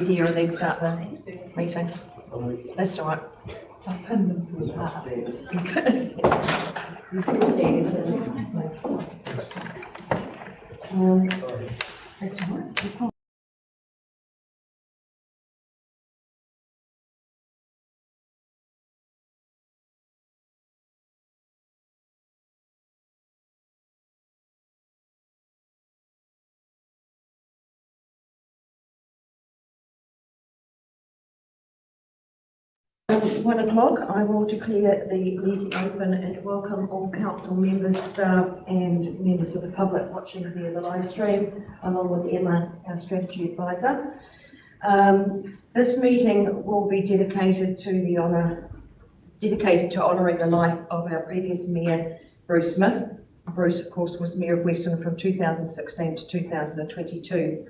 Here and then start the meeting. That's all right. I'll pin them to the part. You still staying, isn't it? That's all right. At 1 o'clock, I will declare the meeting open and welcome all council members, staff and members of the public watching via the live stream, along with Emma, our strategy advisor. This meeting will be dedicated to honouring the life of our previous mayor, Bruce Smith. Bruce, of course, was Mayor of Weston from 2016 to 2022.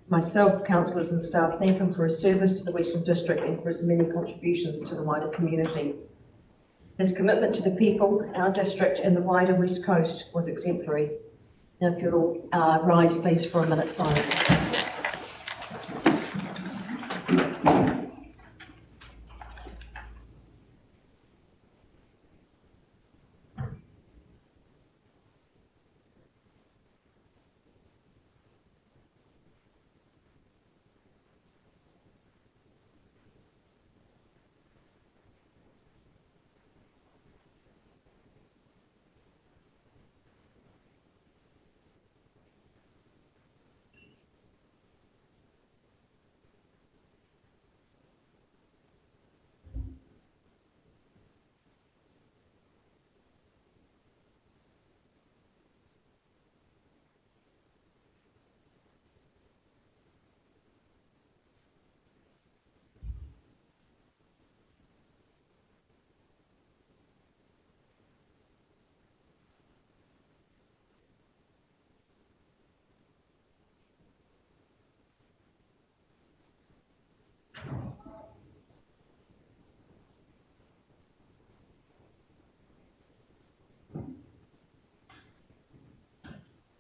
Myself, councillors and staff thank him for his service to the Western District and for his many contributions to the wider community. His commitment to the people, our district and the wider West Coast was exemplary. Now if you'll all rise please for a minute's silence.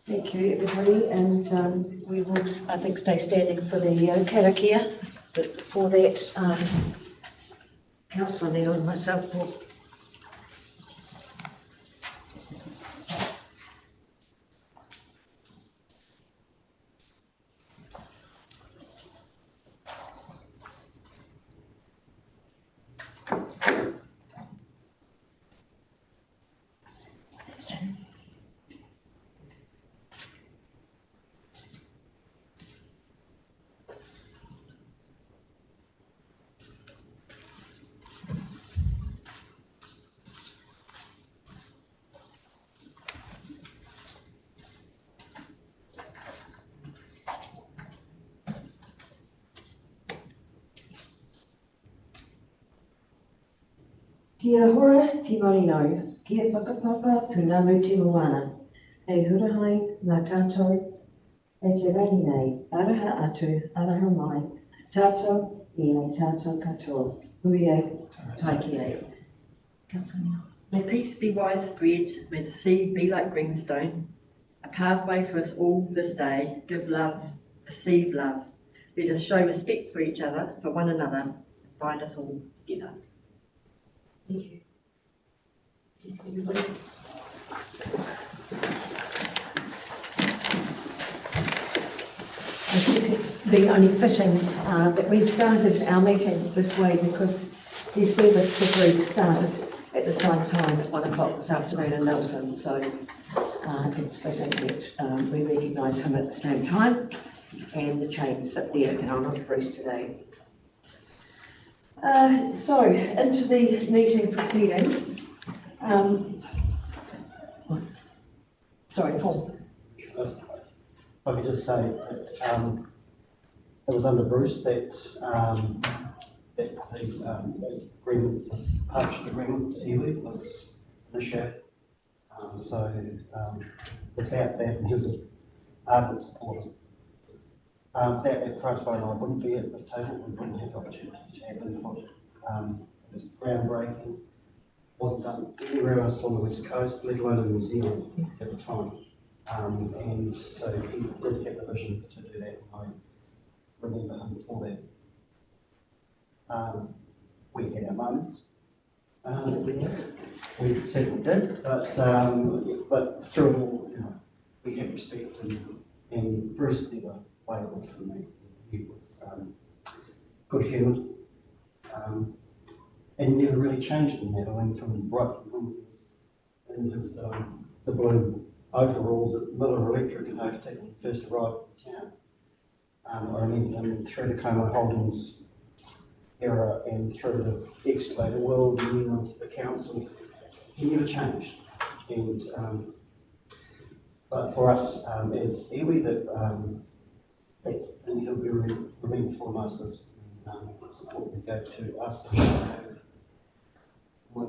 Thank you, everybody, and we will, I think, stay standing for the karakia. But before that, Councillor Neil and myself will. Kia hora te marino, kia whakapapa punamu te moana. E hurahai ngā tātou, e te rari nei, araha atu, araha mai, tātou i nei tātou katoa. Hui e, taiki e. Councillor Neil. May peace be widespread, may the sea be like greenstone, a pathway for us all this day. Give love, receive love. Let us show respect for each other, for one another, and bind us all together. Thank you. Thank you, everybody. I think it's been only fitting that we've started our meeting this way because the service for Bruce started at the same time at 1 o'clock this afternoon in Nelson, so it's fitting that we recognise him at the same time and the chains sit there in honour of Bruce today. So, into the meeting proceedings. Sorry, Paul. If I could just say that it was under Bruce that the agreement, partnership agreement with iwi was initiated. So without that, he was an ardent supporter. Without that, Francois and I wouldn't be at this table. We wouldn't have the opportunity to have input. It was groundbreaking. Wasn't done anywhere else on the West Coast, let alone in New Zealand at the time. And so he did have the vision to do that. I remember him for that. We had our moments. We certainly did, but through it all, we had respect, and Bruce never wavered from me. He was good-humoured, and never really changed in that. I mean, from right from when he was in his the blue overalls at Miller Electric in Otago when he first arrived in town. I remember him through the Como Holdings era and through the excavator world and then onto the council. He never changed. And but for us as iwi, that's the thing he'll be remembered for most is the support we gave to us and my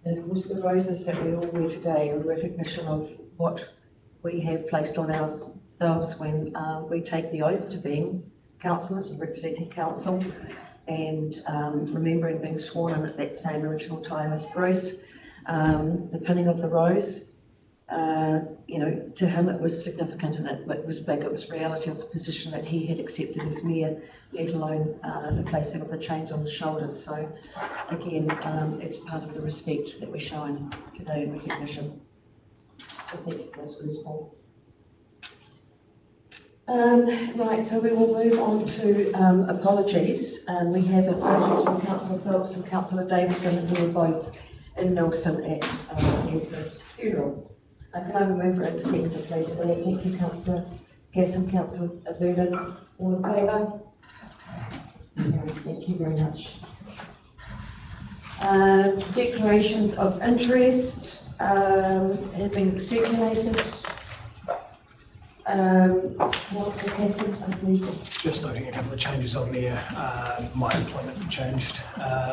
And of course, the roses that we all wear today are a recognition of what we have placed on ourselves when we take the oath to being councillors and representing council, and remembering being sworn in at that same original time as Bruce. The pinning of the rose, to him it was significant, and it was big. It was reality of the position that he had accepted as mayor, let alone the placing of the chains on his shoulders. So again, it's part of the respect that we're showing today in recognition. So thank you for those words, Paul. Right, so we will move on to apologies. We have apologies from Councillor Phelps and Councillor Davison, who were both in Nelson at Esther's funeral. Can I remove it and second it, please? So thank you, Councillor Gass and Councillor Vernon. All in favour? Thank you very much. Declarations of interest have been circulated. Councillor Cassidy, I believe. Just noting a couple of changes on there. My employment changed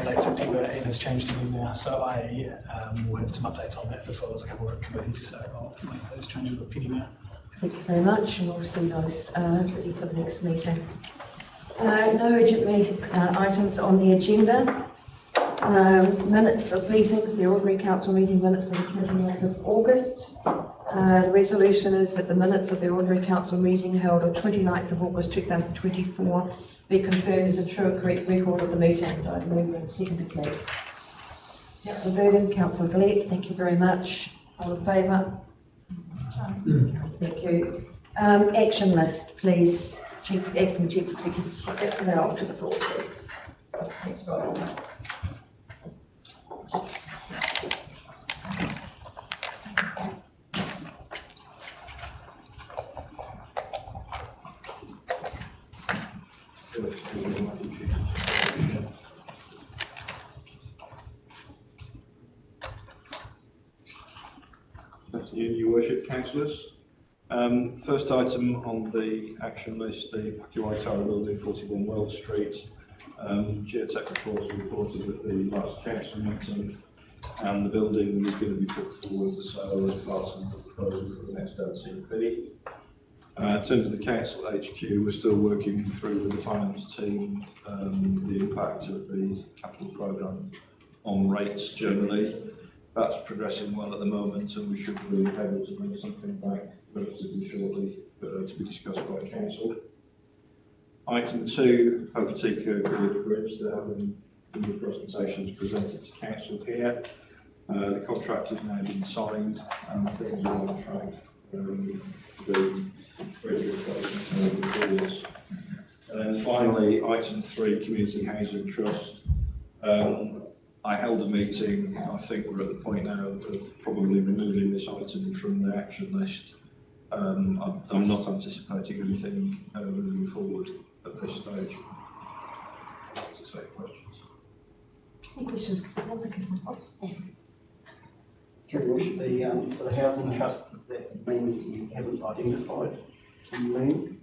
late September and has changed again now, so I will have some updates on that as well as a couple of committees, so I'll make those changes with Penny now. Thank you very much, and we'll see those ready for the next meeting. No urgent items on the agenda. Minutes of meetings, the ordinary council meeting minutes of the 29th of August. The resolution is that the minutes of the ordinary council meeting held on 29th of August 2024 be confirmed as a true and correct record of the meeting. I'd move and second it, please. Councillor Verdon, Councillor Gillette, thank you very much. All in favour? Thank you. Action list, please. Acting Chief Executive, that's now to the floor, please. Thanks, Rob. Your Worship, Councillors. First item on the action list, the Pakiwaitara building, 41 Wells Street. Geotech reports reported that the last council meeting and the building is going to be put forward for sale as part of the proposal for the next LTP. In terms of the council HQ, we're still working through with the finance team the impact of the capital programme on rates generally. That's progressing well at the moment, and we should be able to bring something back relatively shortly to be discussed by council. Item 2, Hokitika Grid Bridge. There have been new presentations presented to council here. The contract has now been signed, and things are on track for the bridge replacement moving forwards. And then finally, item 3, Community Housing Trust. I held a meeting. I think we're at the point now of probably removing this item from the action list. I'm not anticipating anything moving forward at this stage. To take questions. Any questions? Through the for the housing trust, that means you haven't identified some land?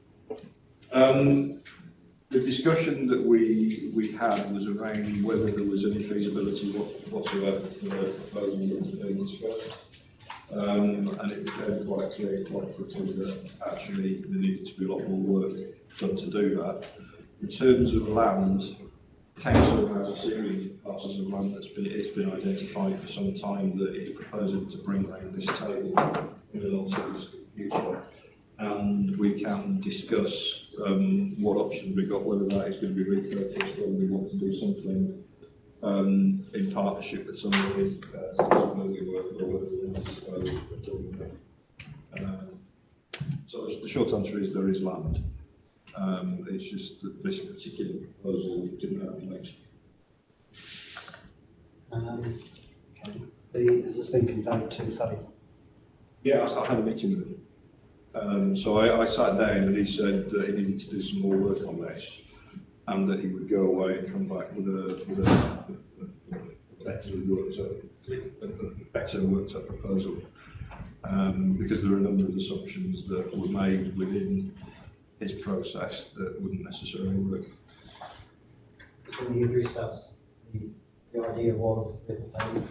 The discussion that we had was around whether there was any feasibility whatsoever for the proposal that was being discussed. And it became quite clear quite quickly that actually there needed to be a lot more work done to do that. In terms of land, council has a series of parcels of land it's been identified for some time that it's proposing to bring around this table in the not so distant future. And we can discuss what options we've got, whether that is going to be repurposed, whether we want to do something in partnership with somebody, some early work, or whether we want to dispose of doing that. So the short answer is there is land. It's just that this particular proposal didn't have any legs. Has this been conveyed to Surrey? Yeah, I had a meeting with him. So I sat down and he said that he needed to do some more work on this and that he would go away and come back with a better worked up proposal. Because there are a number of assumptions that were made within his process that wouldn't necessarily work. When he addressed us, the idea was that they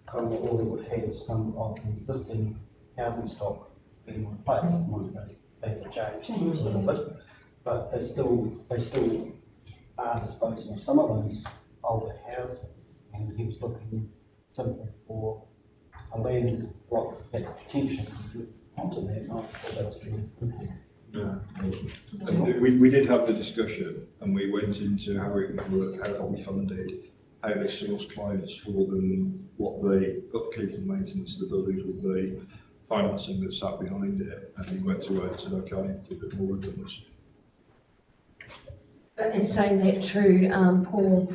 kind of all would have some of the existing housing stock being replaced. One of those things have changed a little bit, but they still are disposing of some of those older houses, and he was looking simply for a land block that potentially could onto that, not for those things. Yeah. We did have the discussion and we went into how it would work, how it would be funded, how they source clients for them, what the upkeep and maintenance of the buildings would be, financing that sat behind it, and he went away and said, okay, I need to do a bit more work on this. In saying that too, Paul,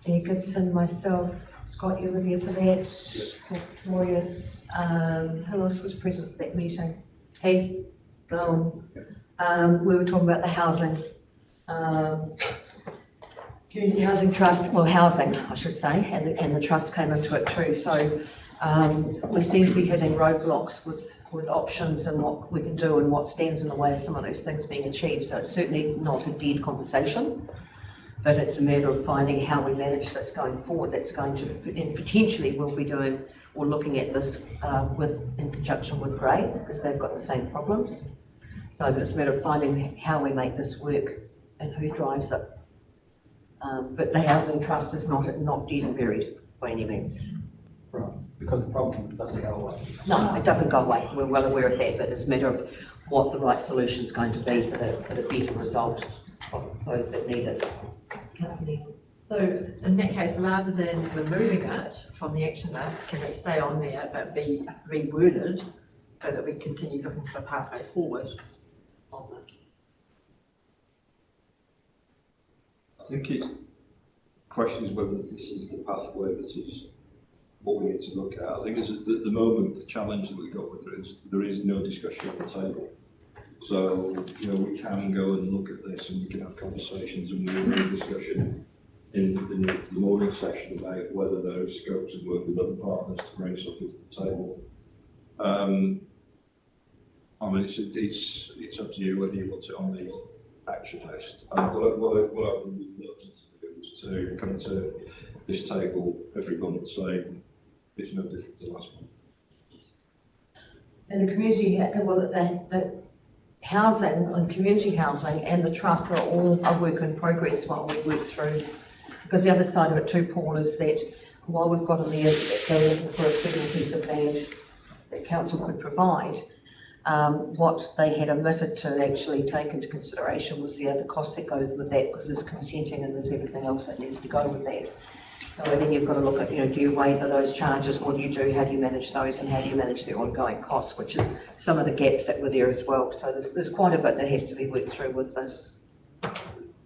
Ian Gibson, myself, Scott, you were there for that, Paul Moyes, who else was present at that meeting? Heath, Blown. We were talking about the housing, Community Housing Trust, well, housing, I should say, and the trust came into it too. So we seem to be hitting roadblocks with options and what we can do and what stands in the way of some of those things being achieved. So it's certainly not a dead conversation, but it's a matter of finding how we manage this going forward. That's going to, and potentially we'll be doing or looking at this in conjunction with Grey, because they've got the same problems. So it's a matter of finding how we make this work and who drives it. But the Housing Trust is not dead and buried by any means. Right, because the problem doesn't go away. No, it doesn't go away. We're well aware of that, but it's a matter of what the right solution is going to be for the better result of those that need it. Councillor. So in that case, rather than removing it from the action list, can it stay on there but be reworded so that we continue looking for a pathway forward on this? I think the question is whether this is the pathway that is what we need to look at. I think at the moment the challenge that we've got with it is there is no discussion on the table. So, we can go and look at this and we can have conversations and we'll have a discussion in the morning session about whether there is scope to work with other partners to bring something to the table. I mean, it's up to you whether you want it on the action list. What I would love to do is to come to this table every month saying it's no different to last month. And the community, well, the housing and community housing and the trust are all a work in progress while we work through. Because the other side of it too, Paul, is that while we've got on there that they're looking for a second piece of land that council could provide, what they had omitted to actually take into consideration was the other costs that go with that, because there's consenting and there's everything else that needs to go with that. So then you've got to look at, do you waiver those charges? What do you do? How do you manage those? And how do you manage the ongoing costs, which is some of the gaps that were there as well. So there's quite a bit that has to be worked through with this.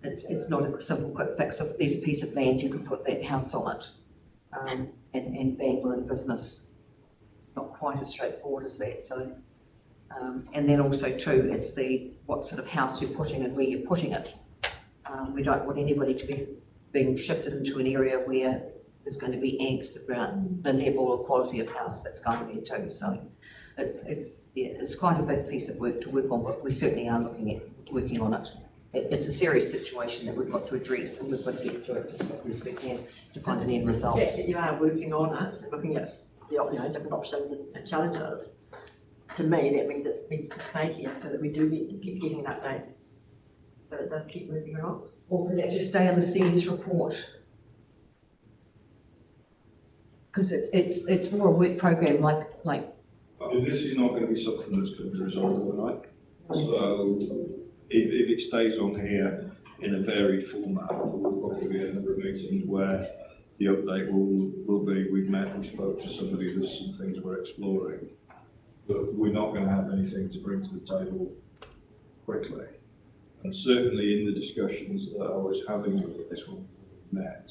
It's not a simple quick fix of there's a piece of land, you can put that house on it, and bang, we're in business. It's not quite as straightforward as that. So, and then also too, it's what sort of house you're putting and where you're putting it. We don't want anybody to be being shifted into an area where there's going to be angst about the level or quality of house that's going there too. So it's quite a big piece of work to work on, but we certainly are working on it. It's a serious situation that we've got to address, and we've got to get through it as quickly as we can to find an end result. The fact that you are working on it, looking at the different options and challenges, to me that means it needs to stay here so that we do keep getting an update, so it does keep moving along. Or can that just stay on the CS report? Because it's more a work program like This is not going to be something that's going to be resolved overnight. So if it stays on here in a varied format, there will probably be a number of meetings where the update will be, we've met, we spoke to somebody, there's some things we're exploring. But we're not going to have anything to bring to the table quickly. And certainly in the discussions that I was having with this one met,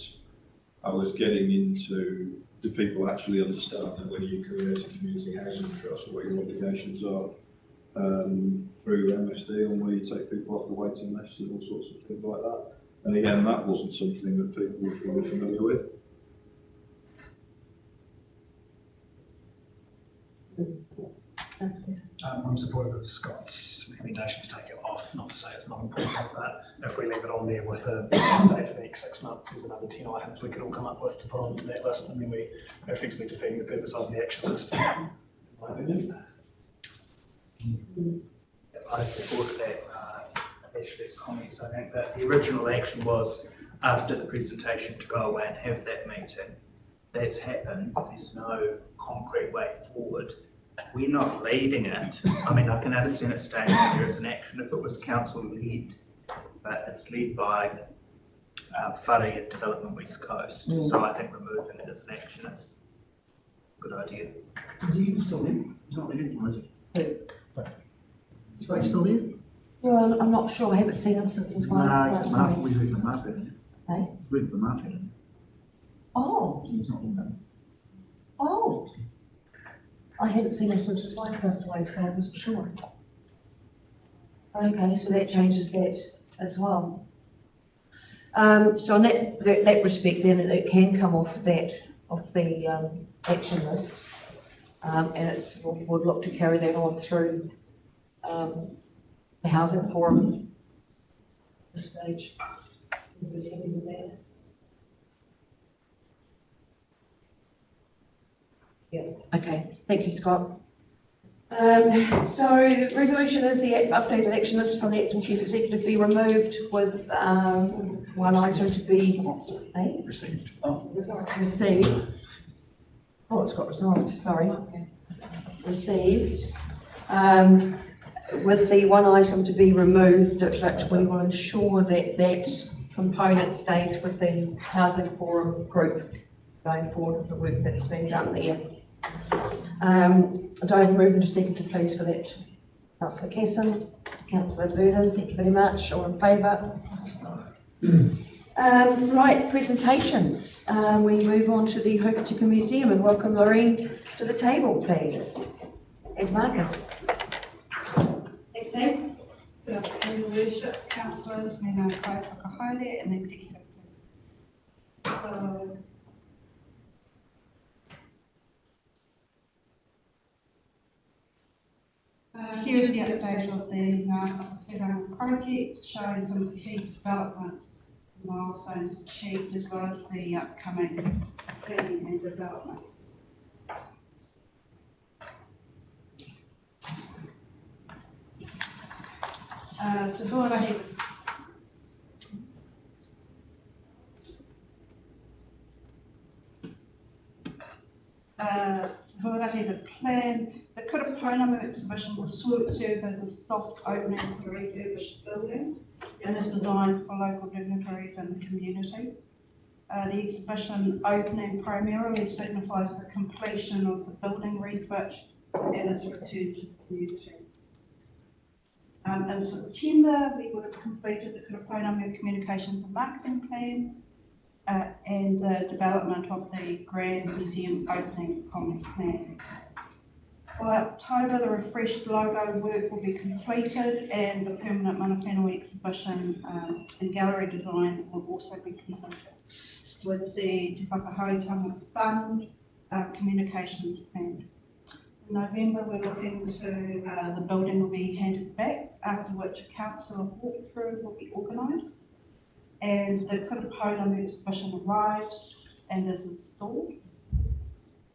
I was getting into, do people actually understand that when you create a community housing trust, what your obligations are through MSD, and where you take people off the waiting list and all sorts of things like that. And again, that wasn't something that people were fully familiar with. I'm supportive of Scott's recommendation to take it off, not to say it's not important, but if we leave it on there with a date for the next 6 months, there's another 10 items we could all come up with to put onto that list, and then we are effectively defeating the purpose of the action list. In my opinion. I support that, Ashley's comments. I think that the original action was after the presentation to go away and have that meeting. That's happened. There's no concrete way forward. We're not leading it. I mean, I can understand it staying there as an action if it was council led, but it's led by Whare at Development West Coast. So I think removing it as an action is a good idea. Is he still there? He's not there anymore, is he? Is he still there? Well, I'm not sure. I haven't seen him since his wife. No, passed he's at away. We've been the market. Eh? We've been the market. Oh, He's not there. oh. I haven't seen him since his wife passed away, so I wasn't sure. Okay, so that changes that as well. So in that respect, then it can come off the action list, and we'll look to carry that on through the housing forum at this stage. Is there something with that? Yeah, okay, thank you, Scott. So the resolution is the updated action list from the acting chief executive be removed with one item to be Received. received. Oh, it's got resolved, sorry. Received. With the one item to be removed, that we will ensure that that component stays with the housing forum group going forward with the work that's been done there. Do I move into second, please, for that? Councillor Kesson, Councillor Burden, thank you very much. All in favour? Right, presentations. We move on to the Hokitika Museum and welcome Lorraine to the table, please. Ed Marcus. Thanks, Steve. Good afternoon, Your Worship, councillors, me no kai whakahaere and executive. So, here is the update of the Whakatūranga project, showing some of the key development milestones achieved as well as the upcoming planning and development. Te huarahi. The plan, the Kura Pounamu exhibition will serve as a soft opening for the refurbished building and is designed for local dignitaries and the community. The exhibition opening primarily signifies the completion of the building refit and its return to the community. In September, we would have completed the Kura Pounamu Communications and Marketing Plan and the development of the Grand Museum Opening Commons Plan. By October, the refreshed logo work will be completed and the permanent Mana Whenua exhibition and gallery design will also be completed with the Te Whakahautanga Fund communications plan. In November, we're looking to, the building will be handed back, after which a council walkthrough will be organised, and the Kura Pounamu exhibition arrives and is installed.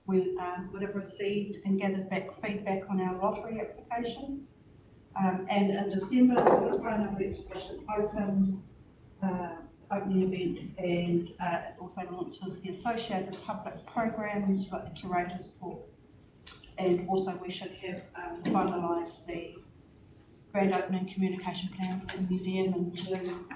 We would have received and gathered back feedback on our lottery application, and in December, the Kura Pounamu exhibition opens, opening event, and it also launches the associated public programs like the Curators Talk. And also we should have finalised the grand opening communication plan for the museum in June.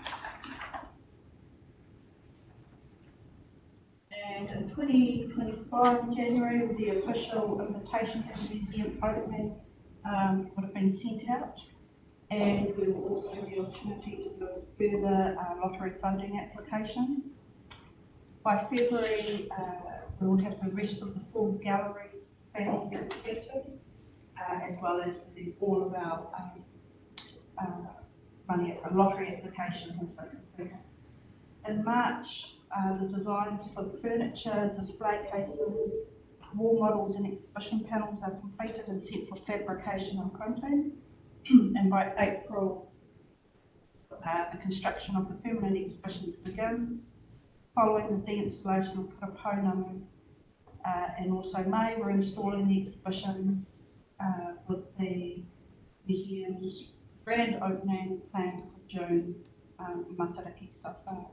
And in 2025, in January, the official invitation to the museum opening would have been sent out. And we will also have the opportunity to do further lottery funding applications. By February, we will have the rest of the full gallery planning completed, as well as all of our lottery applications also completed. In March, the designs for the furniture, display cases, wall models and exhibition panels are completed and set for fabrication and printing. And by April, the construction of the permanent exhibitions begins, following the de-installation of Karaponamu. And also May, we're installing the exhibitions with the museum's grand opening planned for June, Matariki Safari.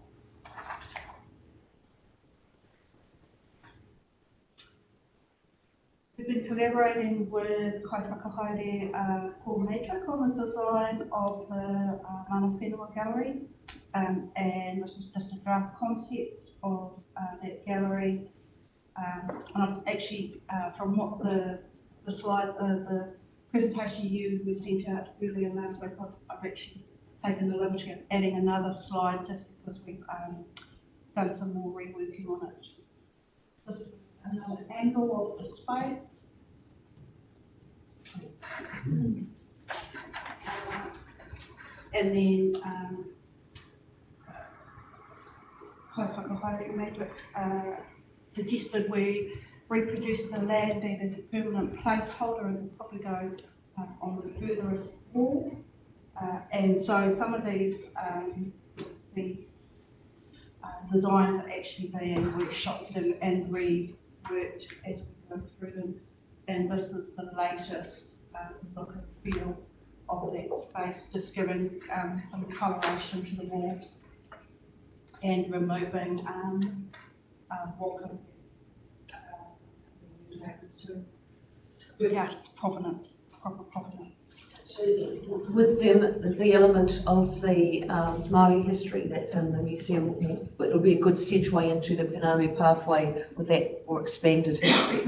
We've been collaborating with Kaiwhakahaere Paul Matrix on the design of the Mana Whenua Gallery, and this is just a draft concept of that gallery. And actually, from what the slide, the presentation you were sent out earlier last week, I've actually taken the liberty of adding another slide just because we've done some more reworking on it. This is another angle of the space. And then Kaiwhakahaere Matrix suggested we reproduce the land bed as a permanent placeholder and we'll probably go on the furthest wall. And so some of these designs are actually being workshopped and reworked as we go through them. And this is the latest look and feel of that space, just giving some coloration to the walls and removing what could be able to work out its provenance, proper provenance. So with the element of the Māori history that's in the museum, it will be a good segue into the Pounamu pathway with that more expanded history.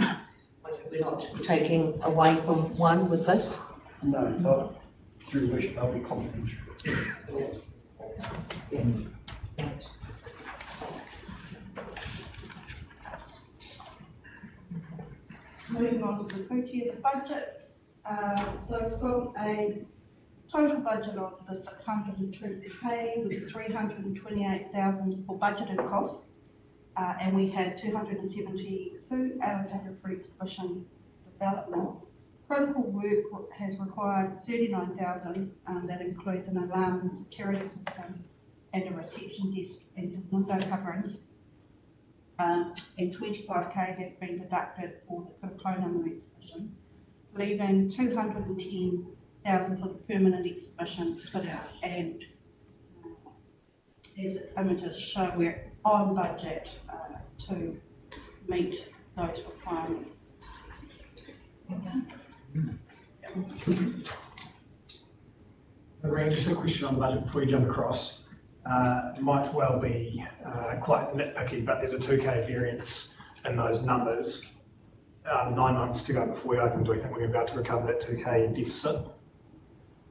We're not taking away from one with this. No, not through which they'll be complimentary. Yeah. Right. Moving on to the Pūtea, the budget. So from a total budget of the 620K with 328,000 for budgeted costs, and we had 272 allocated for exhibition development. Critical work has required 39,000, that includes an alarm and security system and a reception desk and some window coverings. And 25K has been deducted for the Karaponamu exhibition, leaving 210,000 for the permanent exhibition fit out. And as images show, we're on budget to meet those requirements. Lorraine, just a question on the budget before you jump across. It might well be quite nitpicky, but there's a 2K variance in those numbers. 9 months to go before we open. Do we think we're about to recover that 2K deficit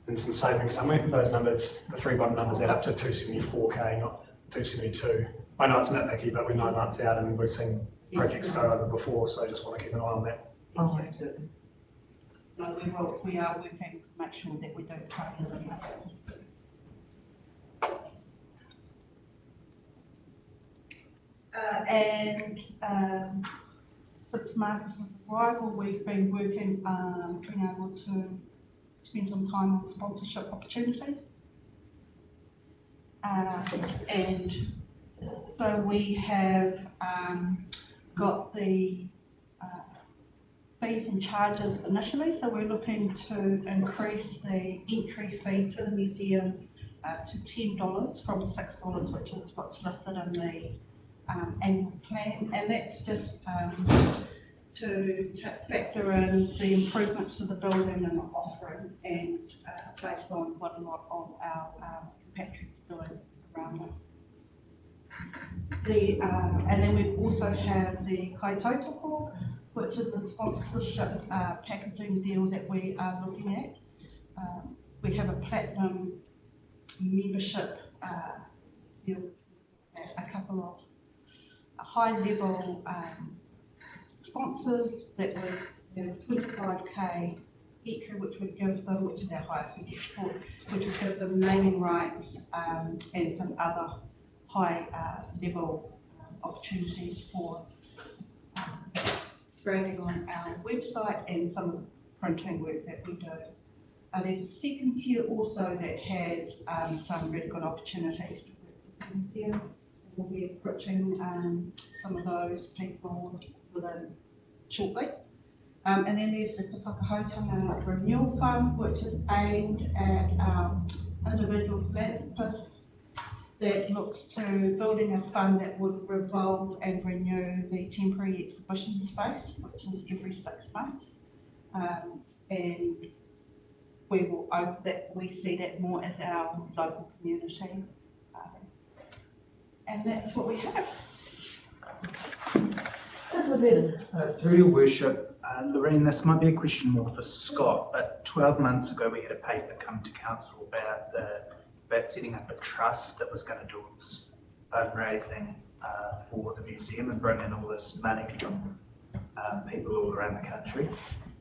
and some savings somewhere? Those numbers, the three bottom numbers add up to 274K, not 272. I know it's nitpicky, but we're 9 months out and we've seen projects go over before, so I just want to keep an eye on that. Oh, I see. No, we are working to make sure that we don't cover them. And since Marcus's arrival, we've been working, being able to spend some time on sponsorship opportunities. And so we have got the fees and charges initially, so we're looking to increase the entry fee to the museum to $10 from $6, which is what's listed in the annual plan, and that's just to factor in the improvements to the building and the offering, and based on what a lot of our compatriots are doing around us. And then we also have the Kaitautoko, which is a sponsorship packaging deal that we are looking at. We have a platinum membership deal, a couple of high-level sponsors that we have 25k each, which would give them, which is our highest we get for, which would give them naming rights and some other high level opportunities for branding on our website and some of the printing work that we do. There's a second tier also that has some really good opportunities to work with the museum. We'll be approaching some of those people within shortly. And then there's the Te Whakahotanga Renewal Fund, which is aimed at individual philanthropists that looks to building a fund that would revolve and renew the temporary exhibition space, which is every 6 months. And we will we see that more as our local community. And that's what we have. Through your worship, Lorraine, this might be a question more for Scott, but 12 months ago we had a paper come to council about setting up a trust that was going to do fundraising for the museum and bring in all this money from people all around the country.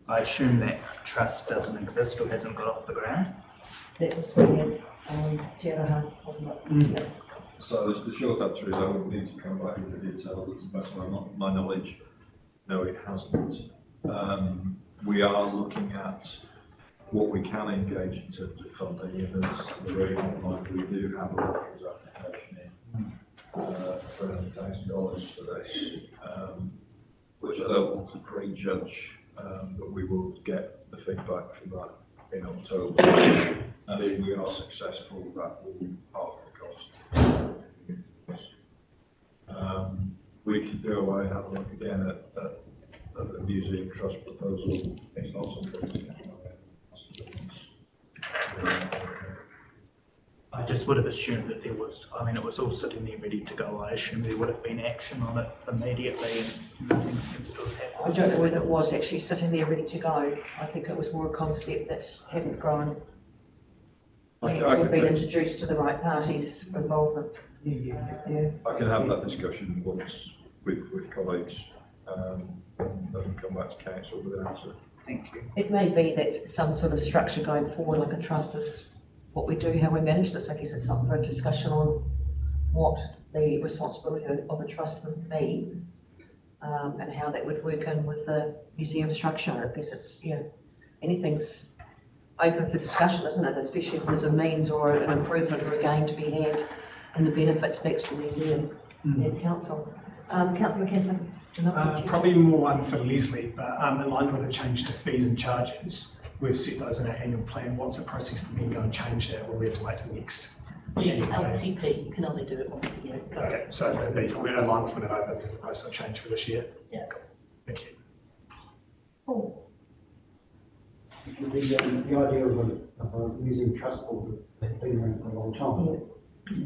I assume that trust doesn't exist or hasn't got off the ground. That was the Te Araha, wasn't it? So the short answer is I would need to come back with the details. To the best of my knowledge, no, it hasn't. We are looking at what we can engage in terms of funding, and as Lorraine outlined, we do have a reference application in for $100,000 for this, which I don't want to prejudge, but we will get the feedback from that in October. And if we are successful, that will be part of the cost. We could go away and have a look again at the museum trust proposal. It's not something I just would have assumed that there was, I mean, it was all sitting there ready to go. I assume there would have been action on it immediately and nothing seems to have happened. I don't know whether it was actually sitting there ready to go. I think it was more a concept that hadn't grown. It's been introduced to the right parties' involvement. Yeah. I can have that discussion once with colleagues and come back to council with an answer. Thank you. It may be that some sort of structure going forward, like a trust, is what we do, how we manage this. I guess it's something for a discussion on what the responsibility of a trust would be, and how that would work in with the museum structure. I guess it's, anything's open for discussion, isn't it? Especially if there's a means or an improvement or a gain to be had and the benefits back to the museum and council. Councillor Casson? Probably more one for Leslie, but in line with the change to fees and charges, we've set those in our annual plan. What's the process to then go and change that, or we have to wait till the next annual plan? LTP, you can only do it once a year. Okay, so we're in line with Minnesota as opposed to a change for this year? Yeah. Cool. Thank you. Paul? The idea of a museum trust board has been around for a long time,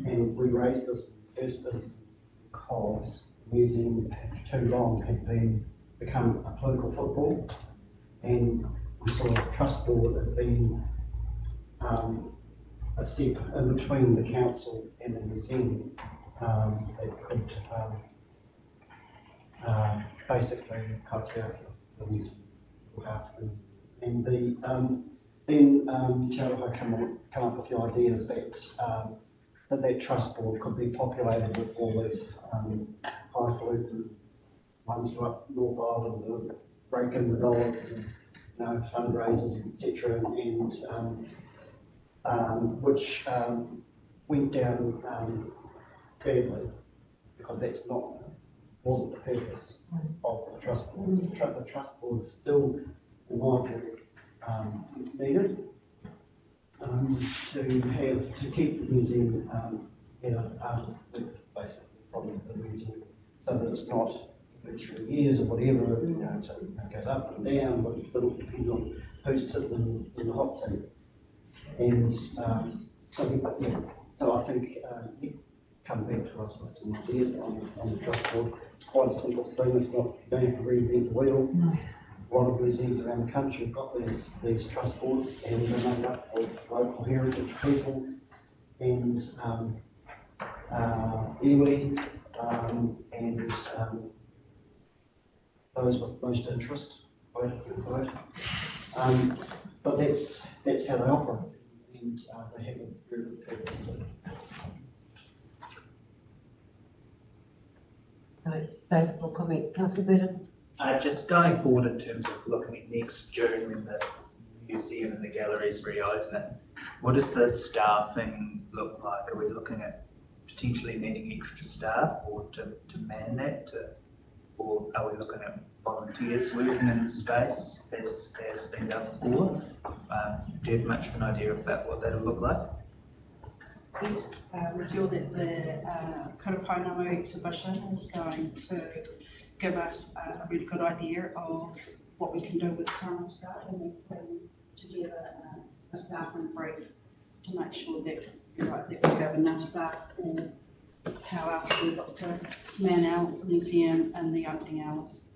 and we raised this first instance because the museum for too long had become a political football, and we saw a trust board as being a step in between the council and the museum that could basically cut out the museum. And then Te Araha come up with the idea that trust board could be populated with all these highfalutin ones from up North Island, the rake in the dollars, and fundraisers, etc., and which went down badly because that's wasn't the purpose of the trust board. The trust board is still, in my view, needed to keep the museum at arm's length, basically, from the museum, so that it's not 3 years or whatever, you know, so it goes up and down, but it'll depend on who's sitting in the hot seat. And so I think come back to us with some ideas on the trust board. It's quite a simple thing. It's not, you don't have to reinvent the wheel. No. A lot of museums around the country have got these trust boards, and they're made up of local heritage people and iwi and those with most interest. But that's how they operate, and they have a very good purpose. No, David will comment. Councillor Burton? Just going forward in terms of looking at next June when the museum and the galleries reopen, what does the staffing look like? Are we looking at potentially needing extra staff or to man that, or are we looking at volunteers working in the space as been done before? Do you have much of an idea about what that'll look like? Yes, we feel that the Karapainamo exhibition is going to give us a really good idea of what we can do with current staff, and we're putting together a staffing brief to make sure that, that we have enough staff for how else we look to man our museum and the opening hours.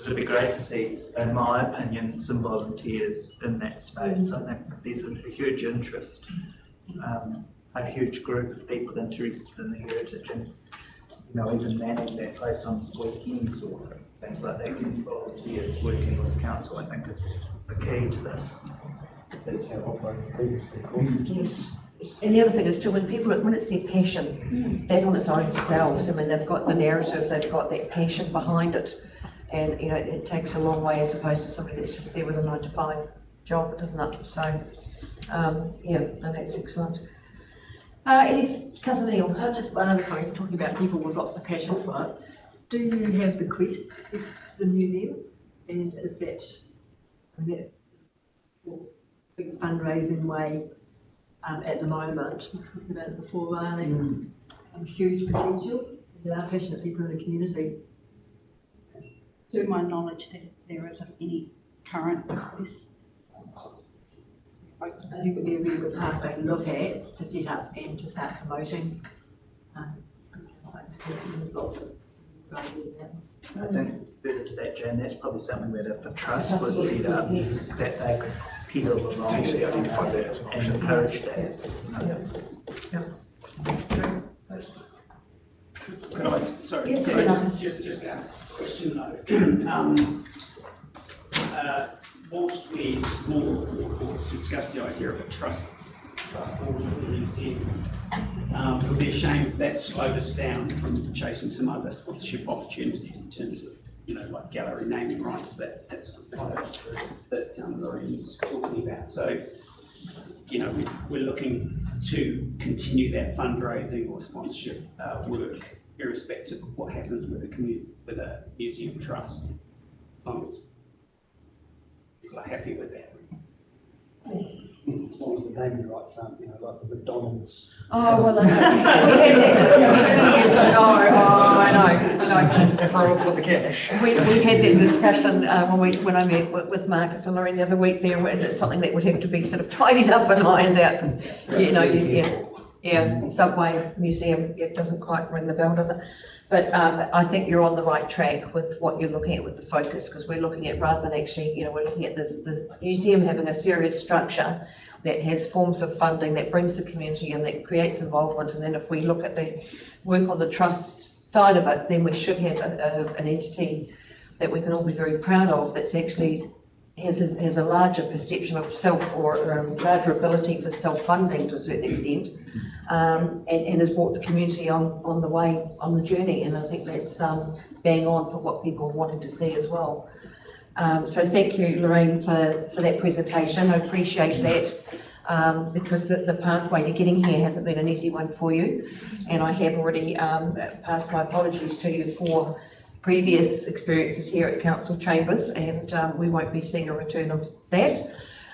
It'd be great to see, in my opinion, some volunteers in that space. I think there's a huge interest, a huge group of people interested in the heritage, and even manning that place on weekends or things like that. Getting volunteers working with the council, I think, is the key to this. That's how it operated previously. Yes. And the other thing is too, when it's their passion, that on its own selves, I mean, they've got the narrative, they've got that passion behind it. And, it takes a long way as opposed to somebody that's just there with a 9-to-5 job, doesn't it? So, no, that's excellent. Cousin Neil? Just one other point, talking about people with lots of passion for it. Do you have bequests to the museum? And is that, that's a big fundraising way at the moment? We talked about it before, huge potential. There are passionate people in the community. To my knowledge, there isn't any current requests. I think it would be a really good pathway to look at, to set up and to start promoting. There's lots of great ideas there. I think further to that, Jan, that's probably something that if the trust was set up, Yes. that they could peel along Actually identify that as an and option. encourage that. Could I, sorry, Yes, could I Marcus. just a question though. Whilst we explore or discuss the idea of a trust board for the museum, it would be a shame if that slowed us down from chasing some other sponsorship opportunities in terms of, like gallery naming rights, that's that Lorraine's talking about. So, we're looking to continue that fundraising or sponsorship work, irrespective of what happens with a museum trust, as long as people are happy with that. As long as the naming rights aren't, like the McDonald's. Oh, well, I know. We had that discussion years ago. I know. McDonald's got the cash. We had that discussion when I met with Marcus and Lorraine the other week there, and it's something that would have to be sort of tidied up and ironed out, because, Subway Museum, it doesn't quite ring the bell, does it? But I think you're on the right track with what you're looking at with the focus, because we're looking at, rather than actually, we're looking at the museum having a serious structure that has forms of funding that brings the community and that creates involvement. And then if we look at the work on the trust side of it, then we should have an entity that we can all be very proud of, that's actually has a larger perception of self, or larger ability for self-funding to a certain extent, and has brought the community on the way, on the journey. And I think that's bang on for what people are wanting to see as well. So thank you, Lorraine, for that presentation. I appreciate that, because the pathway to getting here hasn't been an easy one for you. And I have already passed my apologies to you for previous experiences here at council chambers, and we won't be seeing a return of that.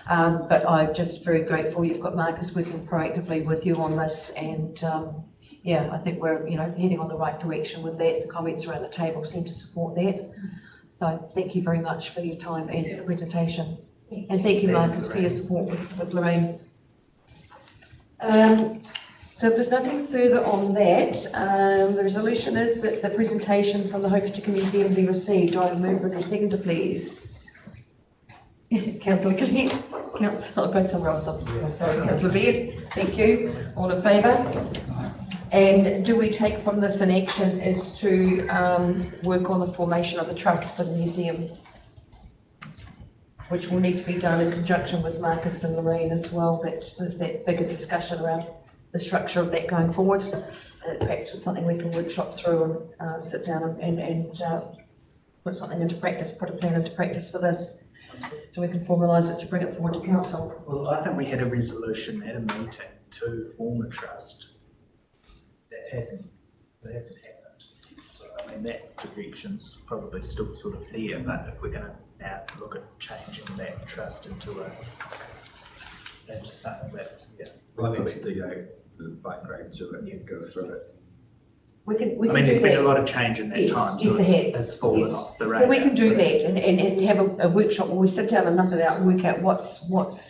But I'm just very grateful you've got Marcus working proactively with you on this, and yeah, I think we're, heading on the right direction with that. The comments around the table seem to support that. So thank you very much for your time and for the presentation. And thank you, Marcus, for your support with Lorraine. So if there's nothing further on that, the resolution is that the presentation from the Hope Future Museum be received. Do I have a mover and a seconder, please? Councillor Cleet, I'll go somewhere else. Sorry, Councillor Beard, thank you. All in favour? And do we take from this an action as to work on the formation of a trust for the museum, which will need to be done in conjunction with Marcus and Lorraine as well? That there's that bigger discussion around the structure of that going forward. Perhaps it's something we can workshop through and sit down and put something into practice, put a plan into practice for this, so we can formalise it to bring it forward to council. Well, I think we had a resolution at a meeting to form a trust. That hasn't happened. So, I mean, that direction's probably still sort of there, but if we're going to now look at changing that trust into something that, Well, I need to dig out the background to it and go through it. We can there's do been that. a lot of change in that Yes, time. yes, So it has. it's fallen Yes. off the radar. So we can do that and have a workshop where we sit down and nuff it out and work out what's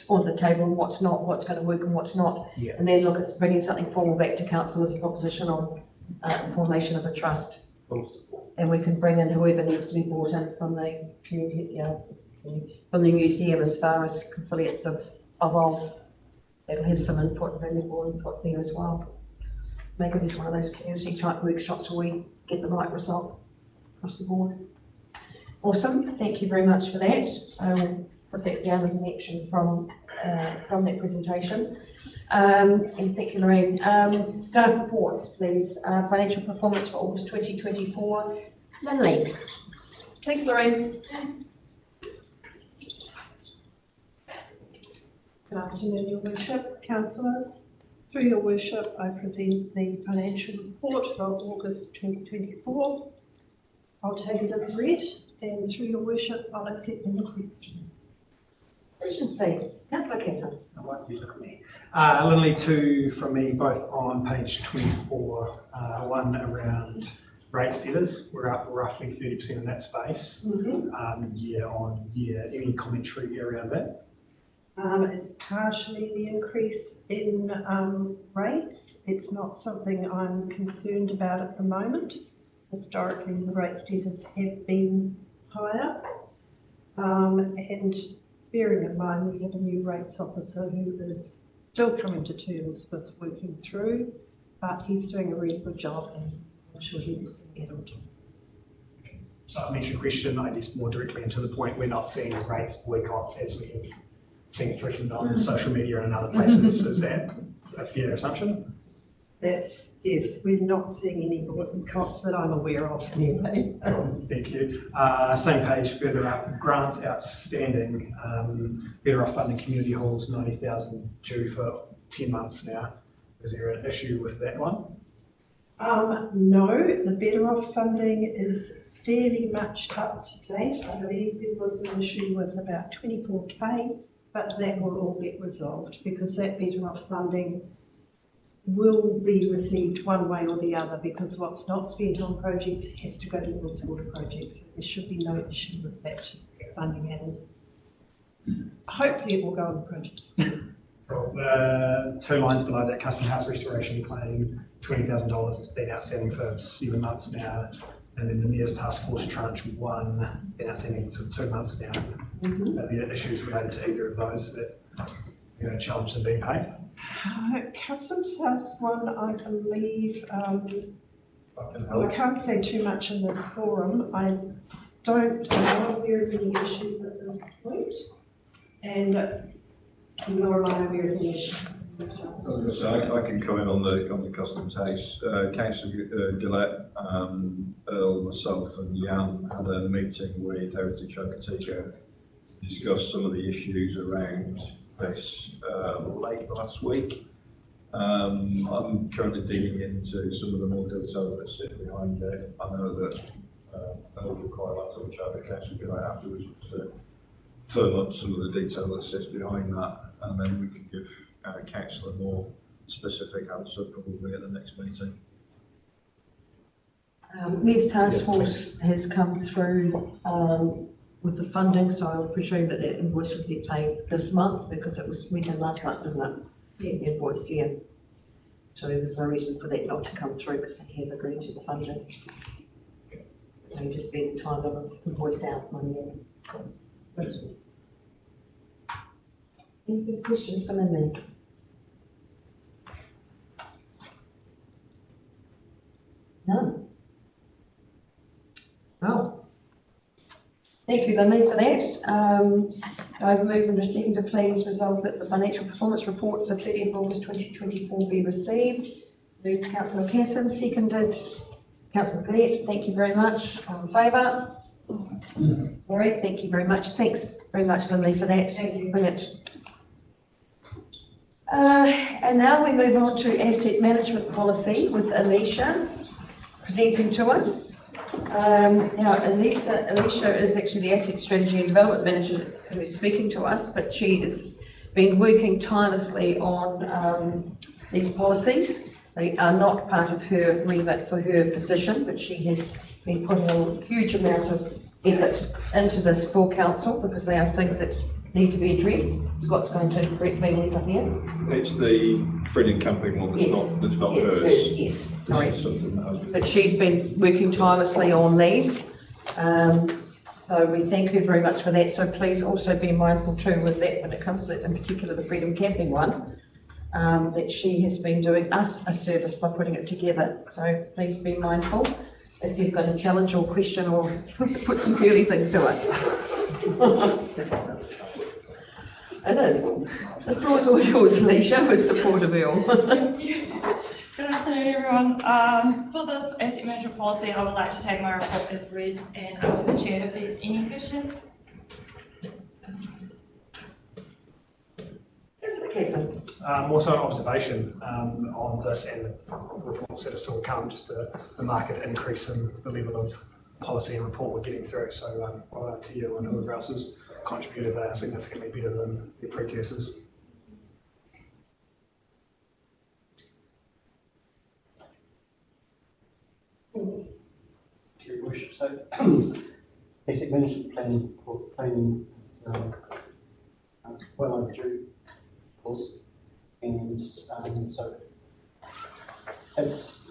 on the table and what's not, what's going to work and what's not. Yeah. And then look at bringing something formal back to council as a proposition on formation of a trust. And we can bring in whoever needs to be brought in from the community, from the museum as far as affiliates of old. They'll have some input, valuable input there as well. Make it into one of those community type workshops where we get the right result across the board. Awesome, thank you very much for that. So we'll put that down as an action from that presentation. And thank you, Lorraine. Staff reports, please. Financial performance for August 2024. Lindley. Thanks, Lorraine. Good afternoon, Your Worship, councillors. Through Your Worship, I present the financial report for August 2024. I'll take it as read, and through Your Worship, I'll accept any questions. Questions, please. Councillor Casson. I won't be looking at me. Literally two from me, both on page 24. One around rate setters. We're up roughly 30% in that space, year on year. Any commentary around that? It's partially the increase in rates. It's not something I'm concerned about at the moment. Historically, the rate setters have been higher. And bearing in mind, we have a new rates officer who is still coming to terms with working through, but he's doing a really good job, and I'm sure he will soon get on to it. So I mentioned question, I guess more directly into the point, we're not seeing rates boycotts as we have seen threatened on social media and other places. Is that a fair assumption? Yes, we're not seeing any boycotts that I'm aware of anyway. Thank you. Same page further up, grants outstanding, Better Off Funding Community Halls, 90,000 due for 10 months now. Is there an issue with that one? No, the Better Off funding is fairly much up to date. I believe there was an issue with about 24k, but that will all get resolved because that Better Off funding will be received one way or the other, because what's not spent on projects has to go towards water projects. There should be no issue with that funding at all. Hopefully it will go on projects. Cool. 2 lines below that, custom house restoration claim, $20,000. It's been outstanding for 7 months now. And then the Mayor's Task Force Tranche 1, been outstanding for 2 months now. Are there issues related to either of those that challenge them being paid? Customs House one, I believe, I can't say too much in this forum. I'm not aware of any issues at this point, and nor am I aware of any issues. So I can comment on the Customs House. Councillor Gillette, Earl, myself and Jan had a meeting with Heritage Hokitika to discuss some of the issues around this late last week. I'm currently digging into some of the more detail that sit behind it. I know that Earl would quite like to chat with Councillor Gillette afterwards to firm up some of the detail that sits behind that, and then we can give Councillor more specific answer probably at the next meeting. Mayor's task force has come through with the funding, so I would presume that that invoice would be paid this month because it was meeting last month, isn't it? The invoice, yeah. So there's no reason for that not to come through because they have agreed to the funding. They just spend time to invoice out money in. Any further questions from in there? None. Well, thank you, Lynley, for that. I move and second to please resolve that the financial performance report for 30th August 2024 be received. Moved Councillor Casson, seconded Councillor Collette. Thank you very much. All in favour? All right, thank you very much. Thanks very much, Lynley, for that. Thank you. Brilliant. And now we move on to asset management policy with Alicia presenting to us. Now, Alicia is actually the Asset Strategy and Development Manager who is speaking to us, but she has been working tirelessly on these policies. They are not part of her remit for her position, but she has been putting a huge amount of effort into this for council because they are things that need to be addressed. Scott's going to correct me if I'm here. It's the Freedom Camping one that's not hers. Yes, sorry. It's something that has been. But she's been working tirelessly on these. So we thank her very much for that. So please also be mindful too with that when it comes to, in particular, the Freedom Camping one, that she has been doing us a service by putting it together. So please be mindful if you've got a challenge or question or put some curly things to it. It is. The floor is all yours, Alicia, with support of Earl. Thank you. Good afternoon, everyone. For this asset management policy, I would like to take my report as read and ask the chair if there's any questions. More so an observation on this, and the reports that are still come, just the market increase in the level of policy and report we're getting through. So well done to you and whoever else has contributed. They are significantly better than their precursors. Your Worship, so asset management planning well overdue, of course, and so it's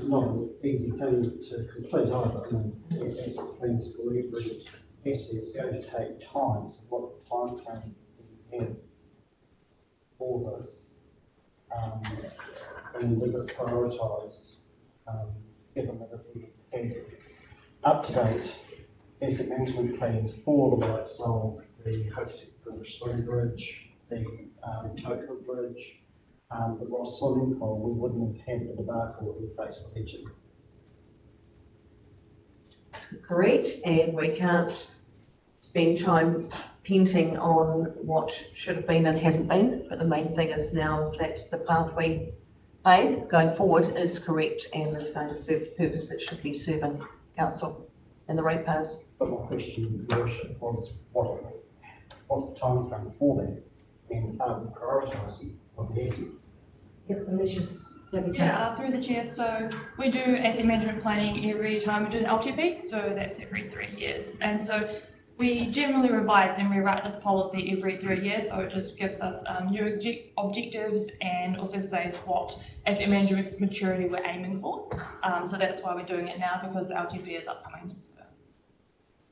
not an easy thing to complete either. I mean, asset plans for every asset is going to take time. So what time frame do you have for this? And is it prioritised? Given that if we had up-to-date asset management plans for the likes of the Hokitika Bridge, the Totara Bridge, the Ross swimming pool, we wouldn't have had the debacle that we face with each of them. Correct, and we can't spend time painting on what should have been and hasn't been, but the main thing is now is that the pathway paid going forward is correct and is going to serve the purpose it should be serving council and the ratepayers. But my question, Your Worship, was what's the time frame for that, and are we prioritising of the assets? Yep, Alicia's Yeah, through the chair. So we do asset management planning every time we do an LTP, so that's every 3 years. And so we generally revise and rewrite this policy every 3 years, so it just gives us new objectives and also says what asset management maturity we're aiming for. So that's why we're doing it now, because the LTP is upcoming.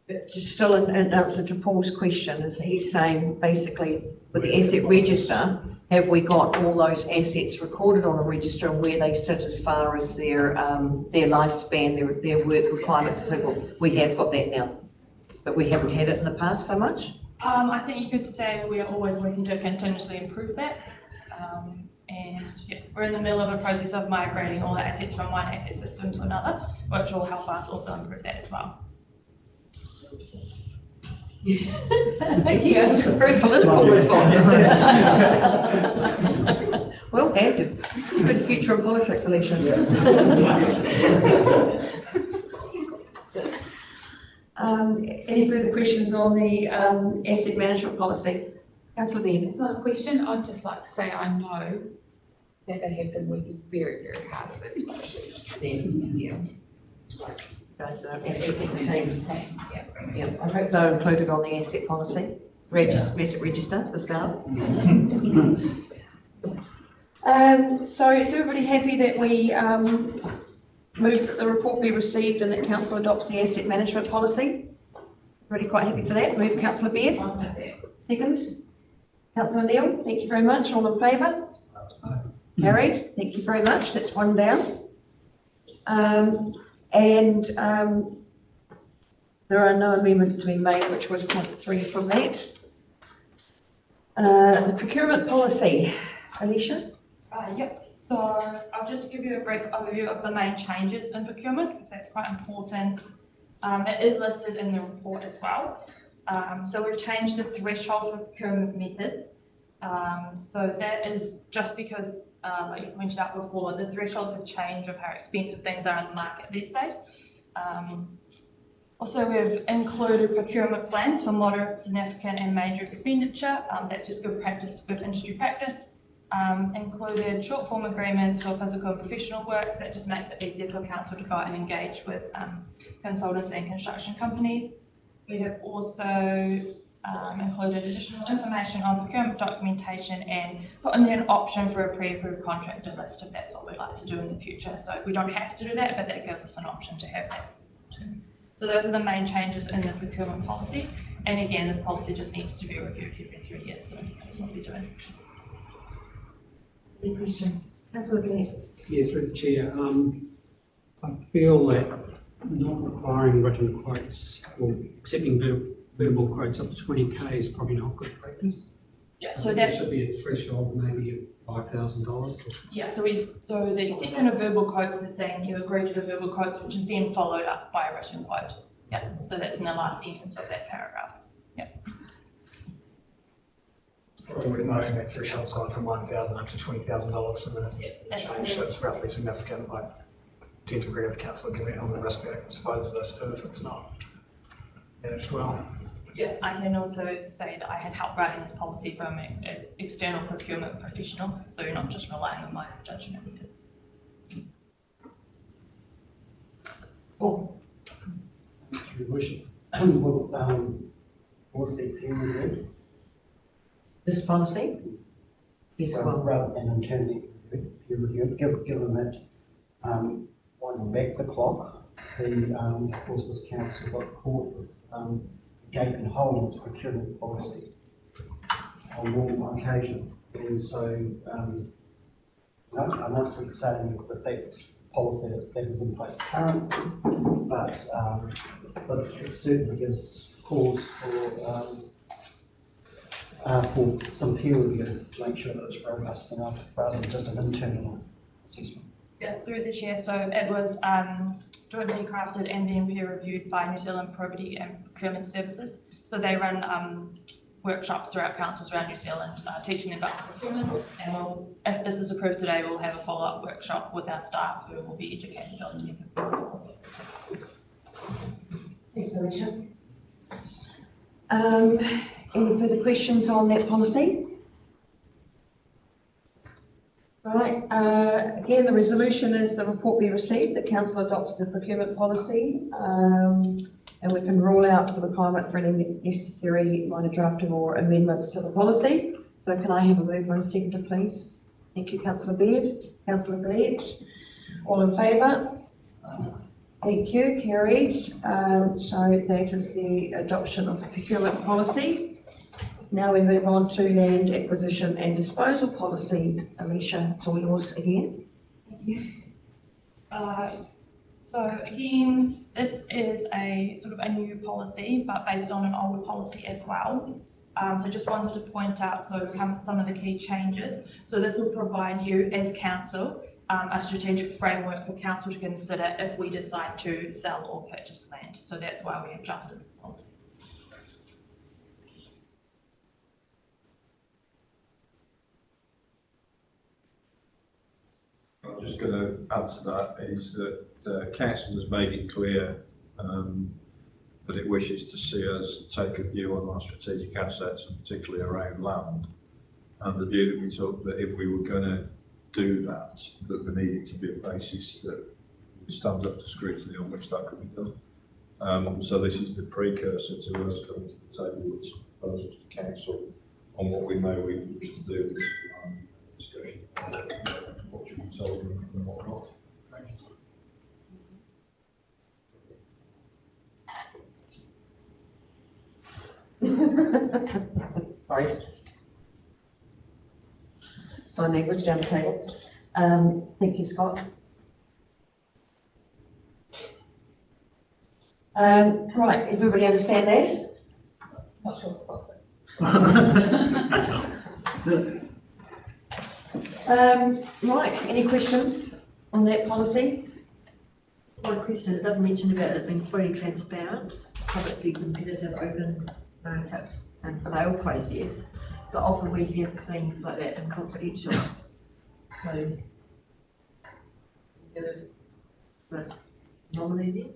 But just still in answer to Paul's question, is he's saying basically with the asset register, have we got all those assets recorded on the register and where they sit as far as their lifespan, their work requirements? So we have got that now, but we haven't had it in the past so much? I think you could say we are always working to continuously improve that. And yeah, we're in the middle of a process of migrating all the assets from one asset system to another, which will help us also improve that as well. Yeah, very political response. Well handled. Good future of politics, Alicia. Any further questions on the asset management policy? Councillor Beard. It's not a question, I'd just like to say I know that they have been working very, very hard at this project. Then, yeah. Guys, everything the team. Yeah. Yeah, I hope they're included on the asset policy, register for staff. So is everybody happy that we, move that the report be received and that council adopts the asset management policy? Everybody quite happy for that? Move councillor Baird. Second. Councillor Neal, thank you very much. All in favour? Carried. Thank you very much. That's one down. There are no amendments to be made, which was point 3 from that. The procurement policy. Alicia? Yep, so I'll just give you a brief overview of the main changes in procurement, because that's quite important. It is listed in the report as well. So we've changed the threshold for procurement methods. So that is just because, like you pointed out before, the thresholds have changed of how expensive things are in the market these days. Also, we've included procurement plans for moderate, significant and major expenditure. That's just good practice, good industry practice. Included short form agreements for physical and professional works. That just makes it easier for council to go out and engage with consultants and construction companies. We have also included additional information on procurement documentation and put in there an option for a pre-approved contractor list if that's what we'd like to do in the future. So we don't have to do that, but that gives us an option to have that. So those are the main changes in the procurement policy. And again, this policy just needs to be reviewed every 3 years, so that's what we're doing. Any questions? Councillor Baird. Yeah, through the chair. I feel that not requiring written quotes or accepting verbal quotes up to 20k is probably not good practice. Yeah, so there that should be a threshold maybe of $5,000. Yeah, so the accepting of verbal quotes is saying you agree to the verbal quotes, which is then followed up by a written quote. Yeah, so that's in the last sentence of that paragraph. Yeah. I would imagine that threshold's gone from $1,000 up to $20,000 in the change, so it's roughly significant. I tend to agree with Councillor Gillett on the risk that exposes us to if it's not managed well. Yeah, I can also say that I had help writing this policy from an external procurement professional, so you're not just relying on my judgment. Oh. Your worship, what's the team review? This policy? Yes, well. Rather than internally peer reviewed, given that, winding back the clock, of course, this council got caught with, gaping hole in its procurement policy on more than one occasion. And so, I'm not saying that that's policy that is in place currently, but it certainly gives cause for some peer review to make sure that it's robust enough rather than just an internal assessment. Yeah, through the chair. So it was jointly crafted and then peer reviewed by New Zealand Probity and Procurement Services. So they run workshops throughout councils around New Zealand, teaching them about procurement. And if this is approved today, we'll have a follow-up workshop with our staff who will be educated on the procurement policy. Thanks, Alicia. Any further questions on that policy? Right, again, the resolution is the report be received, that council adopts the procurement policy, and we can rule out the requirement for any necessary minor drafting or amendments to the policy. So can I have a mover and a seconder, please? Thank you, Councillor Baird. Councillor Gillett. All in favour? Thank you, carried. So that is the adoption of the procurement policy. Now we move on to land acquisition and disposal policy. Alicia, it's all yours again. Thank you. So again, this is a sort of a new policy, but based on an older policy as well. So just wanted to point out some of the key changes. So this will provide you as council a strategic framework for council to consider if we decide to sell or purchase land. So that's why we have drafted this policy. I'm just going to add to that is that council has made it clear that it wishes to see us take a view on our strategic assets, and particularly around land. And the view that we took that if we were going to do that, that there needed to be a basis that stands up to scrutiny on which that could be done. So this is the precursor to us coming to the table with proposals to council on what we may wish to do with discussion, what should be told and what not. Sorry. Sign language down the table. Thank you, Scott. Right, everybody understand that? Not sure, Scott. Right, any questions on that policy? One question, it doesn't mention about it being fully transparent, publicly competitive, open market and sale process, but often we have things like that in confidential. So, the anomaly there?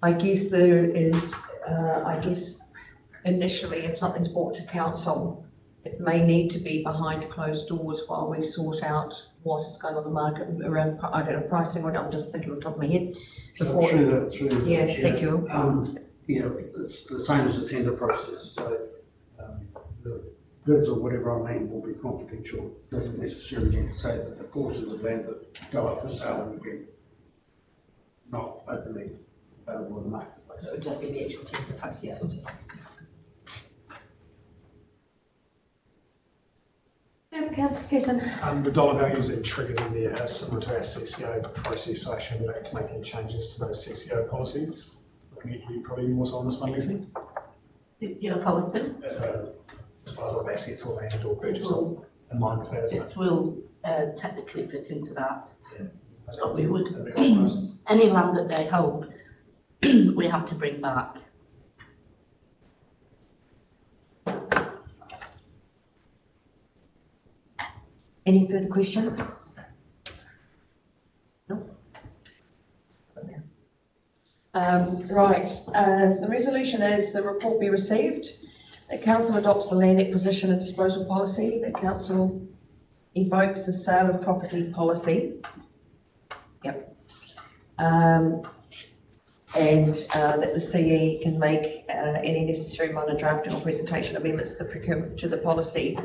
I guess there is, initially if something's brought to council, it may need to be behind closed doors while we sort out what is going on the market around, I don't know, pricing, or I'm just thinking on the top of my head. Before- Through the Yes, chair. thank you. Yeah, it's the same as the tender process, so the bids or whatever I mean will be confidential. Doesn't necessarily mean to say that the portions of land that go up for sale will be not openly available in the marketplace. So it would just be the actual tender process. Councillor Pearson. The dollar values and triggers in there are similar to our CCO process, so I shouldn't have to make any changes to those CCO policies. Looking at you probably more so on this one, Leslie. You know, policy? As far as like assets or land or purchase or in line with that, isn't it? It will technically fit into that. But we would, That'd be our process. any land that they hold, we have to bring back. Any further questions? No? Right, so the resolution is the report be received, that council adopts the land acquisition and disposal policy, that council invokes the sale of property policy. Yep. And that the CE can make any necessary minor drafting or presentation amendments to the policy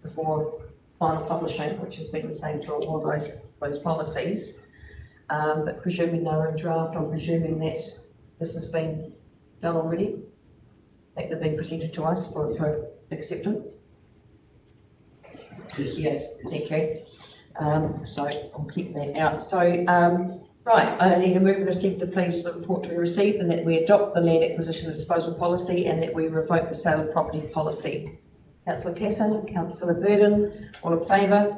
before final publishing, which has been the same to all of those policies. But presuming they're in draft, I'm presuming that this has been done already, that they've been presented to us for acceptance. Yes, thank you. So I'll keep that out. So, right, I need to move and receive the please the report to be received, and that we adopt the land acquisition and disposal policy, and that we revoke the sale of property policy. Councillor Casson, Councillor Burden, all in favour?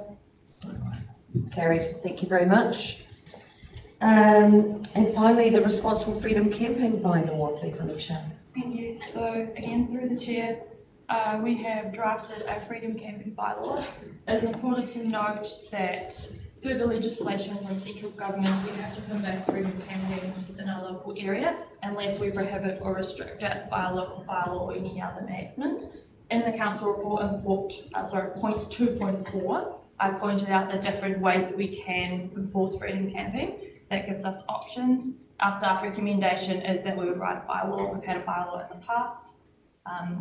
Carried, thank you very much. And finally, the Responsible Freedom Campaign bylaw, please, Alicia. Thank you. So again, through the chair, we have drafted a freedom campaign bylaw. It is important to note that further legislation from central government, we have to permit freedom campaigns within our local area unless we prohibit or restrict it by a local bylaw or any other enactment. In the council report, point 2.4, I pointed out the different ways that we can enforce freedom camping. That gives us options. Our staff recommendation is that we would write a bylaw. We've had a bylaw in the past.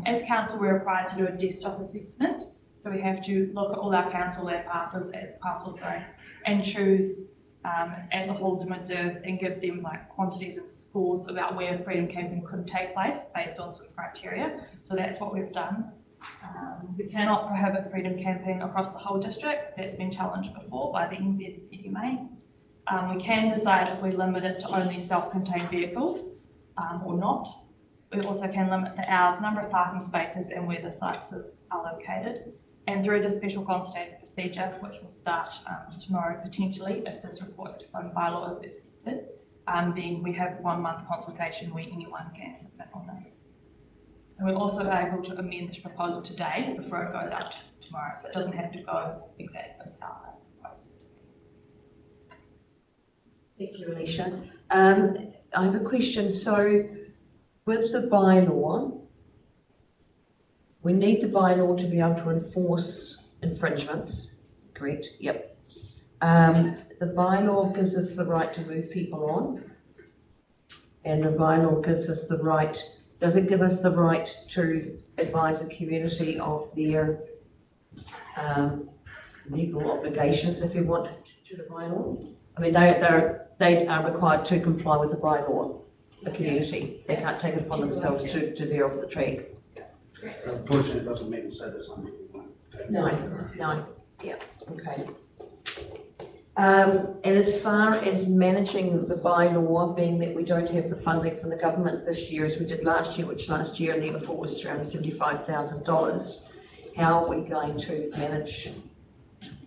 As council, we're required to do a desktop assessment. So we have to look at all our council land parcels and choose at the halls and reserves and give them like quantities of scores about where freedom camping could take place based on some criteria. So that's what we've done. We cannot prohibit freedom camping across the whole district. That's been challenged before by the NZCDMA. We can decide if we limit it to only self-contained vehicles or not. We also can limit the hours, number of parking spaces and where the sites are located. And through the special consultative procedure, which will start tomorrow potentially, if this report on bylaw is accepted, then we have 1 month consultation where anyone can submit on this. And we're also able to amend this proposal today before it goes out tomorrow, so it doesn't have to go exactly without that process. Thank you, Alicia. I have a question. So with the bylaw, we need the bylaw to be able to enforce infringements, correct? Yep. The bylaw gives us the right to move people on. And the bylaw gives us the right, does it give us the right to advise the community of their legal obligations, if you want, to the bylaw? I mean, they are required to comply with the bylaw, the community. They can't take it upon themselves to veer off the track. Unfortunately, it doesn't mean to say there's something we won't take. No, yeah, okay. And as far as managing the bylaw, being that we don't have the funding from the government this year as we did last year, which last year and the year before was $375,000, how are we going to manage?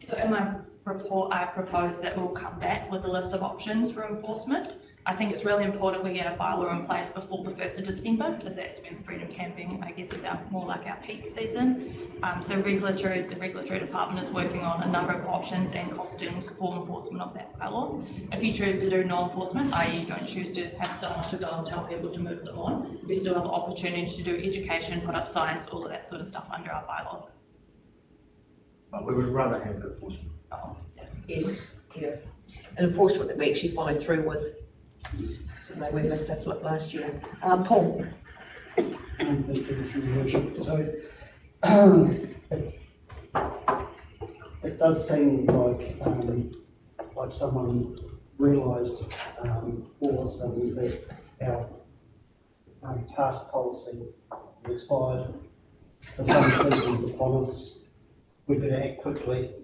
So in my report, I propose that we'll come back with a list of options for enforcement. I think it's really important we get a bylaw in place before the 1st of December, because that's when freedom camping, I guess, is more like our peak season. So the regulatory department is working on a number of options and costings for enforcement of that bylaw. If you choose to do no enforcement, i.e. you don't choose to have someone to go and tell people to move them on, we still have the opportunity to do education, put up signs, all of that sort of stuff under our bylaw. But we would rather have enforcement. Yes, yeah. And enforcement that we actually follow through with. So maybe we missed that flip last year. Paul? Thank you, Your Worship. So, it does seem like someone realised all of a sudden that our past policy has expired. The summer season is upon us. We better act quickly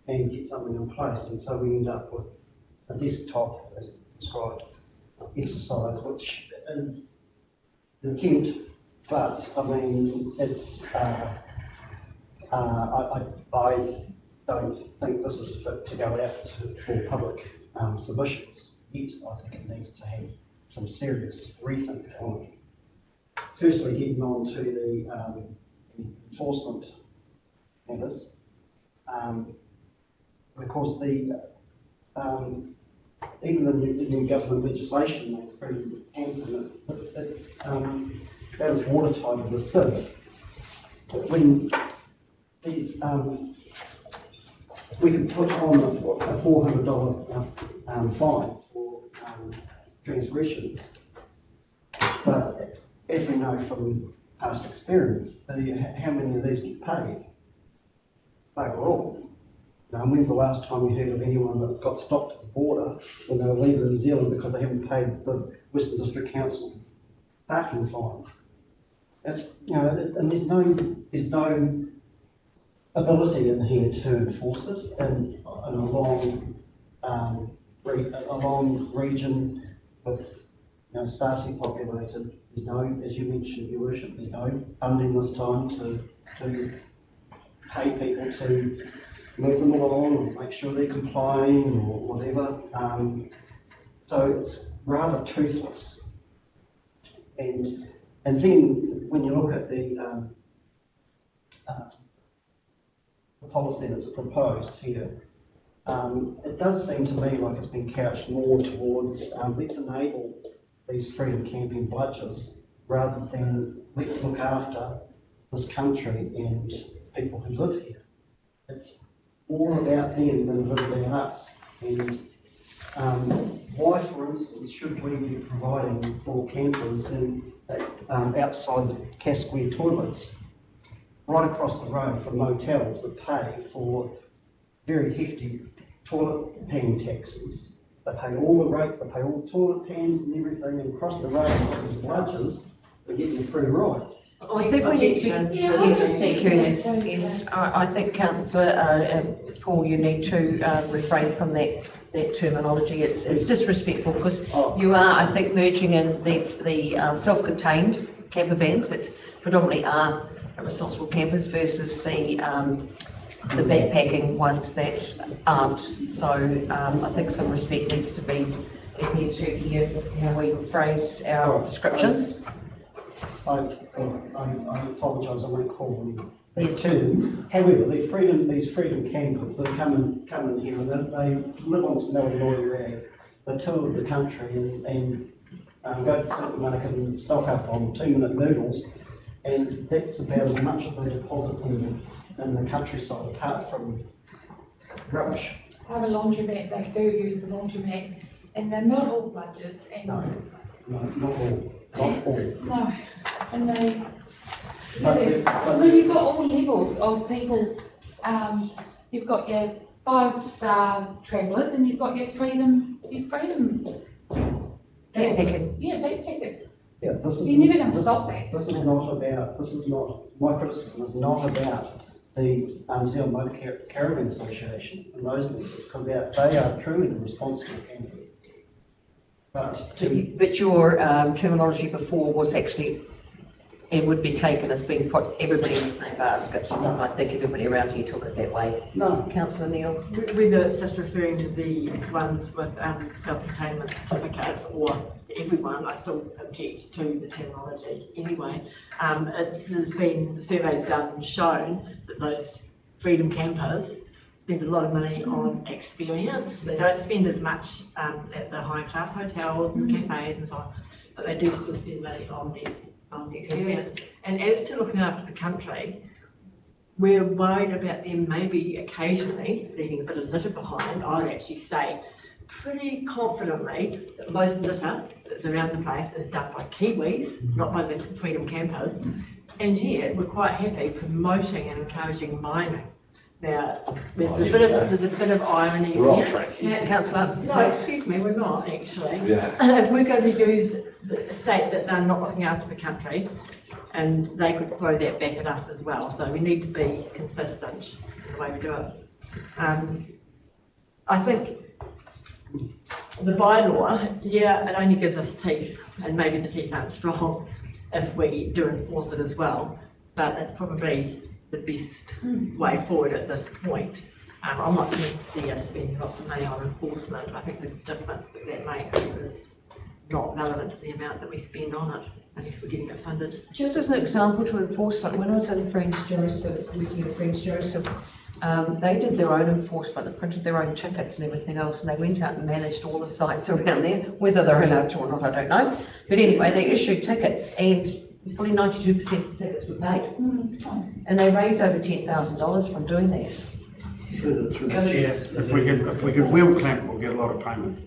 and get something in place, and so we end up with a desktop, as described, exercise, which is an attempt, but I mean, it's, I don't think this is fit to go out for public submissions yet. I think it needs to have some serious rethink on it. Firstly, getting on to the enforcement matters. Of course, even the new government legislation like freedom of camping, it's about as watertight as a sieve. But when these, we can put on a $400 fine for transgressions, but as we know from past experience, how many of these get paid? Overall. And when's the last time you heard of anyone that got stopped at the border when they were leaving New Zealand because they haven't paid the Western District Council parking fine? That's, you know, and there's no ability in here to enforce it in a long region with, you know, sparsely populated. There's no, as you mentioned, Your Worship, there's no funding this time to pay people to move them along or make sure they're complying or whatever. So it's rather toothless. And then when you look at the policy that's proposed here, it does seem to me like it's been couched more towards let's enable these freedom camping bludgers rather than let's look after this country and people who live here. It's more about them than it is about us. And why, for instance, should we be providing for campers outside the Casquare toilets, right across the road from motels that pay for very hefty toilet pan taxes? They pay all the rates, they pay all the toilet pans and everything, and across the road with these bludgers, they're getting a free ride. I think we need to be, yes, thank you. Yes, I think Councillor Paul, you need to refrain from that terminology. It's disrespectful because you are, I think, merging in the self-contained camper vans that predominantly are responsible campers versus the backpacking ones that aren't. So I think some respect needs to be adhered to here how we phrase our descriptions. I apologise, I won't call them that term. However, these freedom campers that come in here and they live on Smelly Lawyer Ag, they tour the country and go to the supermarket and stock up on 2-minute noodles, and that's about as much as they deposit in the countryside apart from rubbish? I have a laundromat, they do use the laundromat, and they're not all bludgers, and No, not all, not all. no, and they, But- but- well, you've got all levels of people. You've got your 5-star travellers, and you've got your freedom. Backpackers. Yeah, backpackers. Yeah, this is. You're never gonna this- stop that. This is not, my criticism is not about the New Zealand Motor Caravan Association and those people, because they are truly the responsible campers. But your terminology before was actually, it would be taken as being put everybody in the same basket. I think everybody around here took it that way. No. Councillor Neil? Whether it's just referring to the ones with self-containment certificates or everyone, I still object to the terminology anyway. There's been surveys done and shown that those freedom campers spend a lot of money on experience. They don't spend as much at the high-class hotels and cafes and so on, but they do still spend money on the experience. And as to looking after the country, we're worried about them maybe occasionally leaving a bit of litter behind. I'd actually say pretty confidently that most litter that's around the place is done by Kiwis, not by the freedom campers. And yet, we're quite happy promoting and encouraging mining. Now, there's a bit of irony We're off here. track. Yeah, Councillor. No, excuse me, we're not actually. Yeah. If we're going to use the state that they're not looking after the country, and they could throw that back at us as well, so we need to be consistent in the way we do it. I think the bylaw, yeah, it only gives us teeth, and maybe the teeth aren't strong if we do enforce it as well, but it's probably the best way forward at this point. I'm not going to see us spending lots of money on enforcement. I think the difference that makes is not relevant to the amount that we spend on it, unless we're getting it funded. Just as an example to enforcement, when I was in Friends Joseph, working at Friends Joseph, they did their own enforcement, they printed their own tickets and everything else, and they went out and managed all the sites around there. Whether they're allowed to or not, I don't know. But anyway, they issued tickets, and fully 92% of the tickets were paid. And they raised over $10,000 from doing that. Through the chair, if we could wheel clamp, we'll get a lot of payment.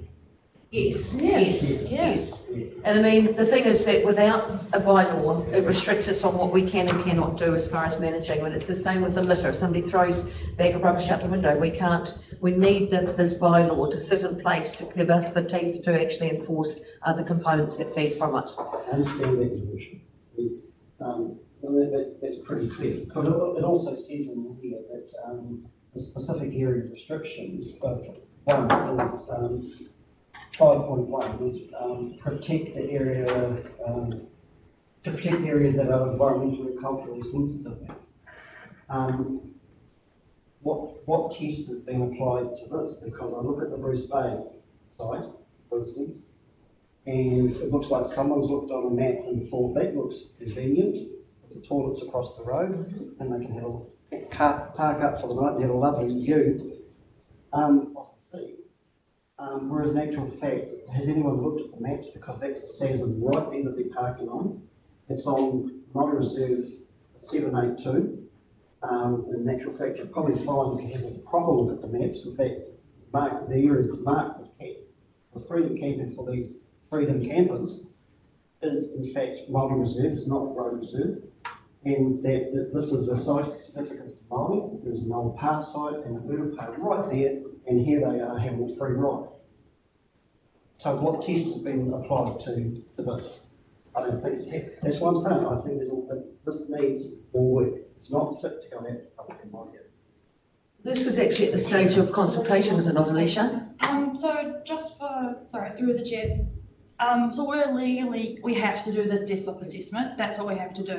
Yes, yes. And I mean, the thing is that without a bylaw, it restricts us on what we can and cannot do as far as managing. But it's the same with the litter. If somebody throws a bag of rubbish out the window, we need this bylaw to sit in place to give us the teeth to actually enforce the components that feed from it. I understand that position. That's pretty clear. But it also says in here that the specific area restrictions of one is 5.1 is protect the area, to protect areas that are environmentally and culturally sensitive. What test has been applied to this? Because I look at the Bruce Bay site, for instance, and it looks like someone's looked on a map and thought that looks convenient, with the toilets across the road, and they can have a park up for the night and have a lovely view of the sea. Whereas in actual fact, has anyone looked at the maps? Because that says right there that they're parking on. It's on Motor Reserve 782. In actual fact, you'll probably find if you have a proper look at the maps that the area that's marked for freedom camping for these freedom campers is in fact Motor Reserve, it's not Road Reserve. And that this is a site of significance to Māori. There's an old path site and a Urupa right there, and here they are having a free ride. So what test has been applied to this? I don't think, that's what I'm saying, I think this needs more work. It's not fit to go out to public in my view. This was actually at the stage of consultation, was it not, Alicia? So just sorry, through the chair. So we have to do this desktop assessment. That's what we have to do.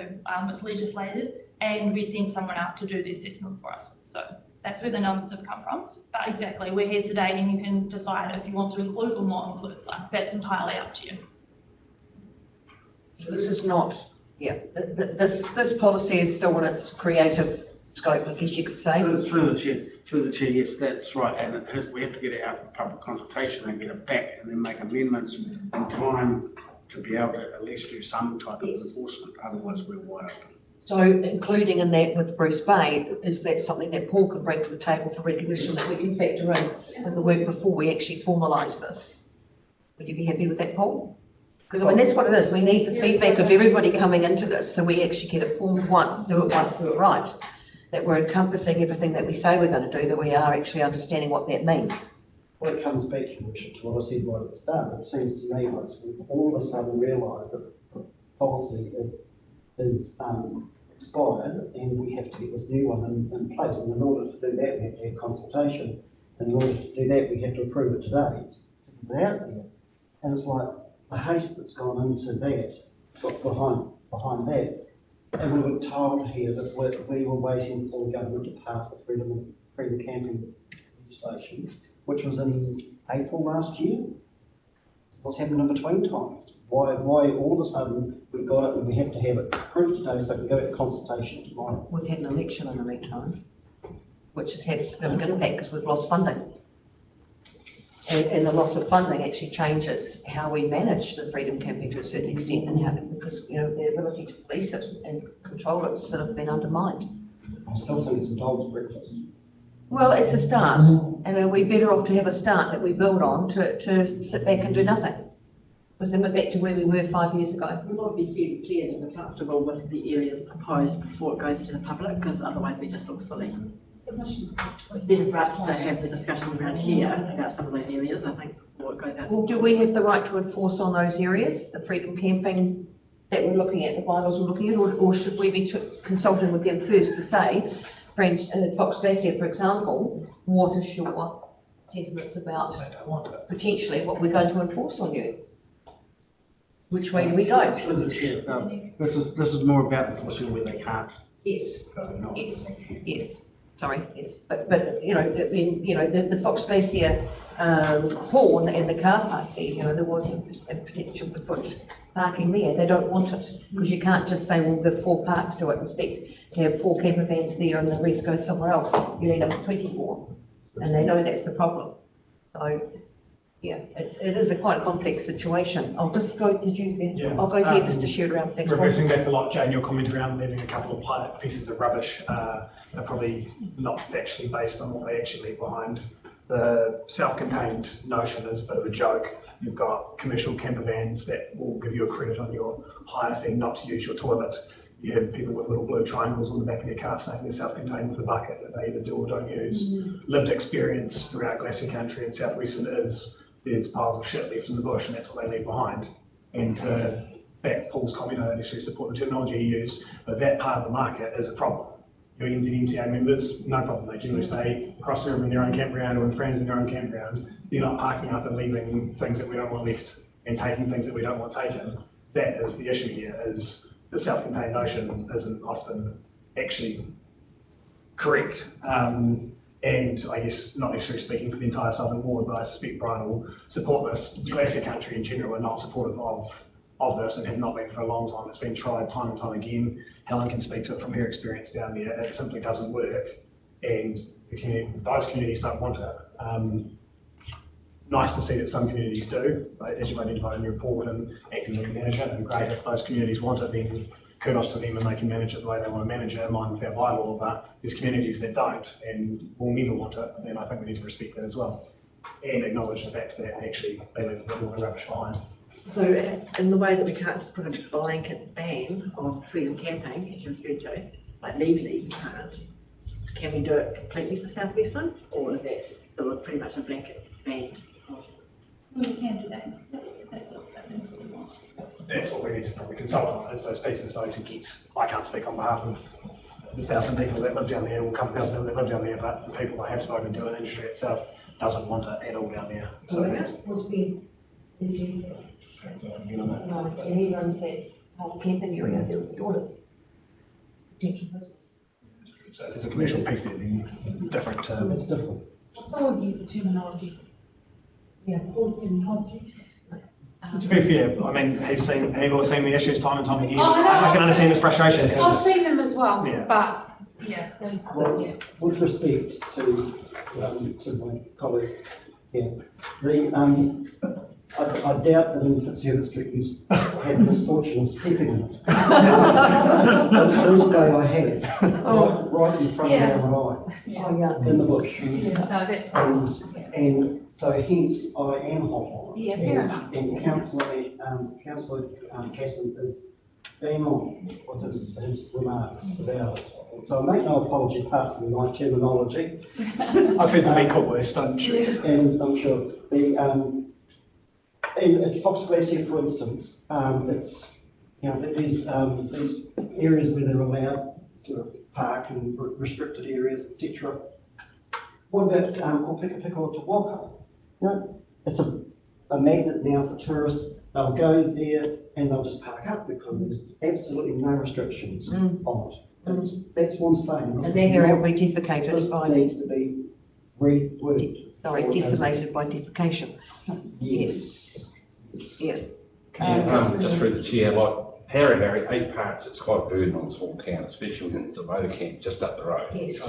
It's legislated, and we send someone out to do the assessment for us. So that's where the numbers have come from. But exactly, we're here today, and you can decide if you want to include or not include signs. That's entirely up to you. This is not, this policy is still in its creative scope, I guess you could say. Through the chair, yes, that's right, and we have to get it out for public consultation and get it back and then make amendments in time to be able to at least do some type of enforcement, otherwise we're wide open. So including in that with Bruce Bay, is that something that Paul can bring to the table for recognition that we can factor in the work before we actually formalise this? Would you be happy with that, Paul? Because I mean, that's what it is. We need the feedback of everybody coming into this, so we actually get it formed once, do it right. That we're encompassing everything that we say we're going to do, that we are actually understanding what that means. Well, it comes back, Your Worship, to what I said right at the start. It seems to me like we've all of a sudden realised that the policy is expired and we have to get this new one in place. And in order to do that, we have to have consultation. And in order to do that, we have to approve it today to put it out there. And it's like the haste that's gone into that, behind that. And we were told here that we were waiting for the government to pass the freedom camping legislation, which was in April last year. What's happened in between times? Why all of a sudden we've got it and we have to have it approved today so it can go to consultation tomorrow? We've had an election in the meantime, which has had significant impact because we've lost funding. And the loss of funding actually changes how we manage the freedom camping to a certain extent, and how, because the ability to police it and control it's sort of been undermined. I still think it's a dog's breakfast. Well, it's a start, and are we better off to have a start that we build on to sit back and do nothing? Because then we're back to where we were 5 years ago. We want to be fairly clear that we're comfortable with the areas proposed before it goes to the public, because otherwise we just look silly. It's better for us to have the discussion around here about some of those areas, I think, before it goes out. Well, do we have the right to enforce on those areas, the freedom camping that we're looking at, the bylaws we're looking at, or should we be consulting with them first to say, friends, Fox Glacier, for example, what is your sentiments about potentially what we're going to enforce on you? Which way do we go? Through the chair, this is more about enforcing where they can't. Yes, yes. Sorry, yes, but the Fox Glacier hall and the car park there, there was a potential to put parking there. They don't want it because you can't just say, well, the 4 parks do it. Expect to have 4 camper vans there and the rest go somewhere else. You end up with 24, and they know that's the problem. So, yeah, it is quite a complex situation. I'll just go. I'll go here just to share it around. Thanks, reversing back a lot, Jane, your comment around leaving a couple of pieces of rubbish are probably not factually based on what they actually leave behind. The self-contained notion is a bit of a joke. You've got commercial camper vans that will give you a credit on your hire fee not to use your toilet. You have people with little blue triangles on the back of their car saying they're self-contained with a bucket that they either do or don't use. Lived experience throughout Glacier Country and South Western is there's piles of shit left in the bush and that's what they leave behind. And back to Paul's comment, I don't necessarily support the terminology he used, but that part of the market is a problem. Your NZMTA members, no problem. They generally stay across the river in their own campground or in friends in their own campground. They're not parking up and leaving things that we don't want left and taking things that we don't want taken. That is the issue here, is the self-contained notion isn't often actually correct. And I guess not necessarily speaking for the entire Southern Ward, but I suspect Brian will support this. Glacier Country in general are not supportive of this and have not been for a long time. It's been tried time and time again. Helen can speak to it from her experience down there. It simply doesn't work, and those communities don't want it. Nice to see that some communities do, but as you've identified in your report and acting like manager, and great if those communities want it, then kudos to them and they can manage it the way they want to manage it in line with our bylaw, but there's communities that don't and will never want it, and I think we need to respect that as well. And acknowledge the fact that actually they leave a bit more rubbish behind. So in the way that we can't just put a blanket ban on freedom camping, as you referred to, like legally we can't, can we do it completely for South Western, or is that still pretty much a blanket ban? We can do that. That's what we want. That's what we need to probably consult on, is those pieces though to get, I can't speak on behalf of the 1,000 people that live down there, or a couple thousand people that live down there, but the people I have spoken to in the industry itself doesn't want it at all down there. So that's... Was being, is Jen said? No, and he runs that whole camping area there with the daughters. Potential business. So if there's a commercial piece there, then different. It's different. I saw use the terminology. Yeah, Paul's terminology. To be fair, I mean, people have seen the issues time and time again. Oh, I know. I can understand his frustration. I've seen them as well, Yeah. but Well, with respect to my colleague here, I doubt that in Fitzgerald Street you had the misfortune of stepping in it. But Thursday I had, right in front Yeah. of my eye, Oh, yeah. in the bush. No, that's, And so hence I am hot on it. Yeah, fair enough. And Councillor Casson is bang on with his remarks about it. So I make no apology apart from my terminology. I've heard the big worse, don't you? And I'm sure at Fox Glacier, for instance, it's, you know, these areas where they're allowed to park and restricted areas, etc. What about Kopeka or Te Waka? You know, it's a magnet now for tourists. They'll go there and they'll just park up because there's absolutely no restrictions on it. That's what I'm saying. And that area will be defecated This by, needs to be reworded. decimated by defecation. Yes. Yeah. Just through the chair, like Harry, 8 parts, it's quite a burden on a small town, especially when it's a motor camp just up the road. Yes.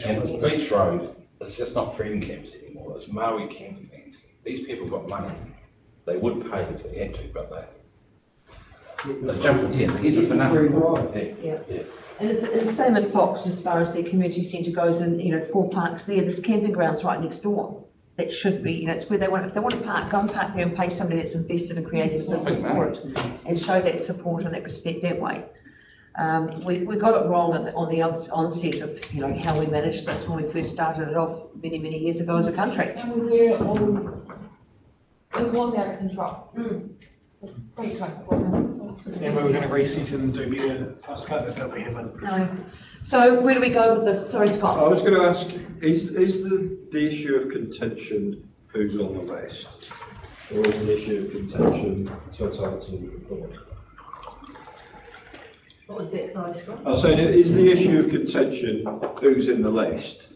And the beach road, it's just not freedom camps anymore, it's Maui camping things. These people got money, they would pay if they had to, but they jumped in here, they get it for nothing. Yeah. And it's the same in Fox as far as the community centre goes, and, you know, 4 parks there, there's camping grounds right next door. That should be, you know, it's where they want, if they want to park, go and park there and pay somebody that's invested in creating business for it, and show that support and that respect that way. We got it wrong on the onset of, you know, how we managed this when we first started it off many years ago as a country. and we were all, it was out of control. Pretty close, it wasn't. And we were going to reset and do better post COVID, but we haven't. No. So where do we go with this? Sorry, Scott. I was going to ask, is the issue of contention who's on the list? Or is the issue of contention totality of the report? What was that, sorry, Scott? I was saying, is the issue of contention who's in the list?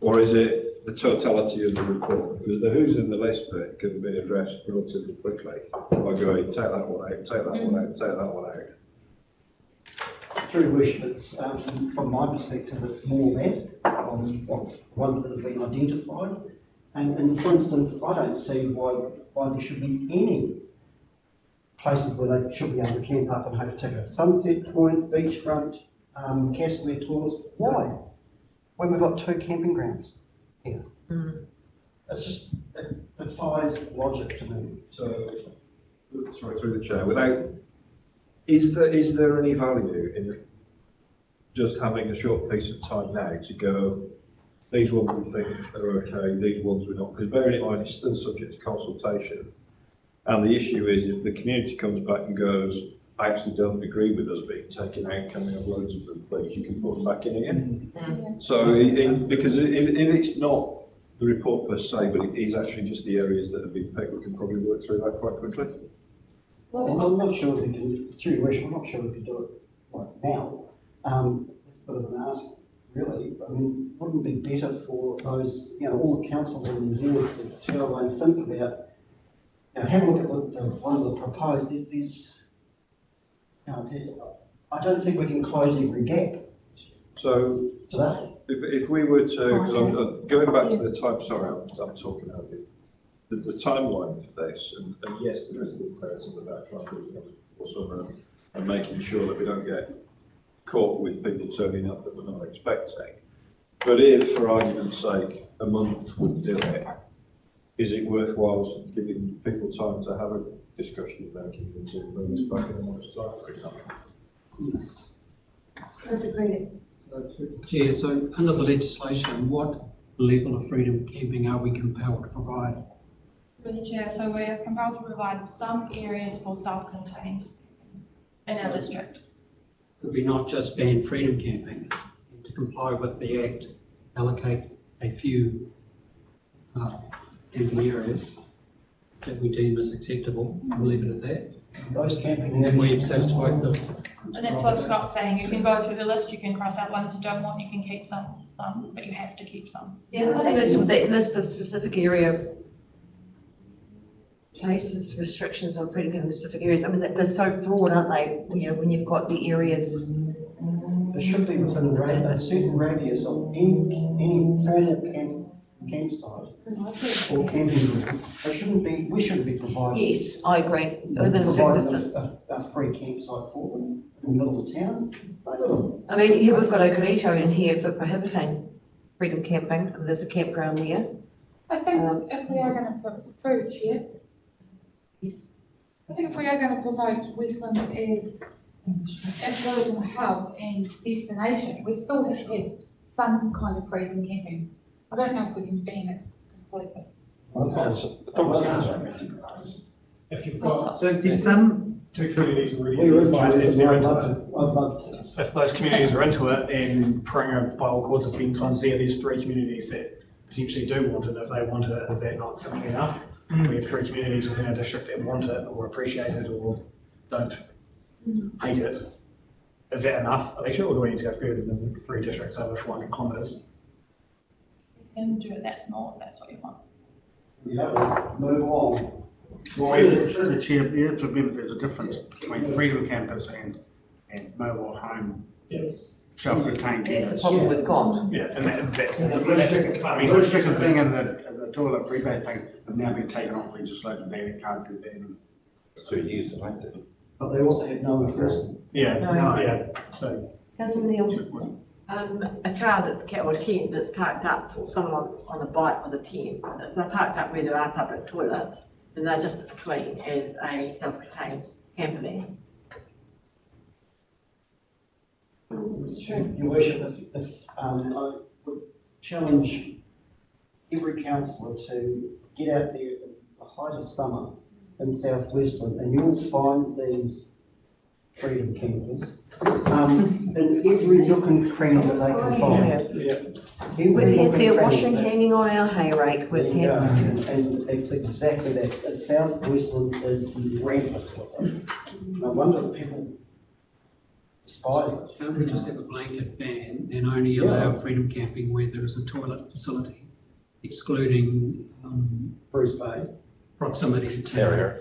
Or is it the totality of the report? Because the who's in the list bit can be addressed relatively quickly by going, take that one out, take that one out, take that one out. Through wish, it's, from my perspective, it's more that of ones that have been identified. And for instance, I don't see why there should be any places where they should be able to camp up and have a ticket. Sunset Point, Beachfront, Castleware Tours, why? When we've got 2 camping grounds here. It's just, it defies logic to me. So, sorry, through the chair, is there any value in just having a short piece of time now to go, these ones we think are okay, these ones we're not, because bearing in mind it's still subject to consultation, and the issue is if the community comes back and goes, I actually don't agree with us being taken out, can we have loads of them please, you can put them back in again. So, because if it's not the report per se, but it is actually just the areas that have been picked, we can probably work through that quite quickly. Well, I'm not sure we can, through wish, I'm not sure we can do it right now. It's a bit of an ask, really. I mean, wouldn't it be better for those, you know, all the councils and the boards to go away and think about, you know, have a look at the ones that are proposed. There's, you know, I don't think we can close every gap. So, today. if we were to, because I'm going back to the time, sorry, I'm talking over you. The timeline for this, and yes, there is a good clarity about trying to do it before summer and making sure that we don't get caught with people turning up that we're not expecting. But if, for argument's sake, a month would do it, is it worthwhile giving people time to have a discussion about it and to bring this back in a month's time, for example? Yes. That's agreed. Chair, so under the legislation, what level of freedom camping are we compelled to provide? Through the chair, so we are compelled to provide some areas for self-contained in our district. Could we not just ban freedom camping and to comply with the Act, allocate a few camping areas that we deem as acceptable and leave it at that? Those camping And then we've satisfied the... And that's what Scott's saying, you can go through the list, you can cross out ones you don't want, you can keep some, but you have to keep some. Yeah, I think there's that list of specific area places, restrictions on freedom in specific areas. I mean, they're so broad, aren't they? You know, when you've got the areas. There should be within a certain radius of any formal campsite or camping ground, they shouldn't be, we shouldn't be providing. Yes, I agree, within a certain providing distance. a free campsite for them in the middle of town. I mean, here we've got Okarito in here for prohibiting freedom camping, and there's a campground there. I think if we are going to approve, Chair, I think if we are going to promote Westland as a tourism hub and destination, we still have to have some kind of freedom camping. I don't know if we can ban it completely. If you've got, So there's some, two communities already We're identified into as it, they're I'd into love it. to, I'd love to. If those communities are into it and Paringa, by all cords of being ones there, there's three communities that potentially do want it. If they want it, is that not simply enough? We have three communities within our district that want it or appreciate it or don't hate it. Is that enough, Alicia, or do we need to go further than 3 districts over 400 kilometres? And do it that small, if that's what you want. Yeah, let's move on. Through the chair, you have to remember there's a difference between freedom campers and mobile home. Yes. Self-contained That's the units. problem we've got. Yeah, and that's The fundamental. restricted thing and the toilet rebate thing have now been taken off legislative ban, it can't do that anymore. It's 2 years, I think. But they also have no enforcement. Yeah, No. yeah, so. Councillor Neil? A car or a tent that's parked up, or someone on a bike with a tent, if they're parked up where there are public toilets, then they're just as clean as a self-contained camper van. Your worship, if, I would challenge every councillor to get out there at the height of summer in South Westland, and you'll find these freedom campers, in every nook and cranny that they can find. We've Every nook had and their cranny. washing hanging on our hay rake, we've Yeah, had. and it's exactly that. And South Westland is rampant with them. No wonder people despise it. Can't we just have a blanket ban and only allow freedom camping where there is a toilet facility, excluding Bruce Bay. proximity to, Area.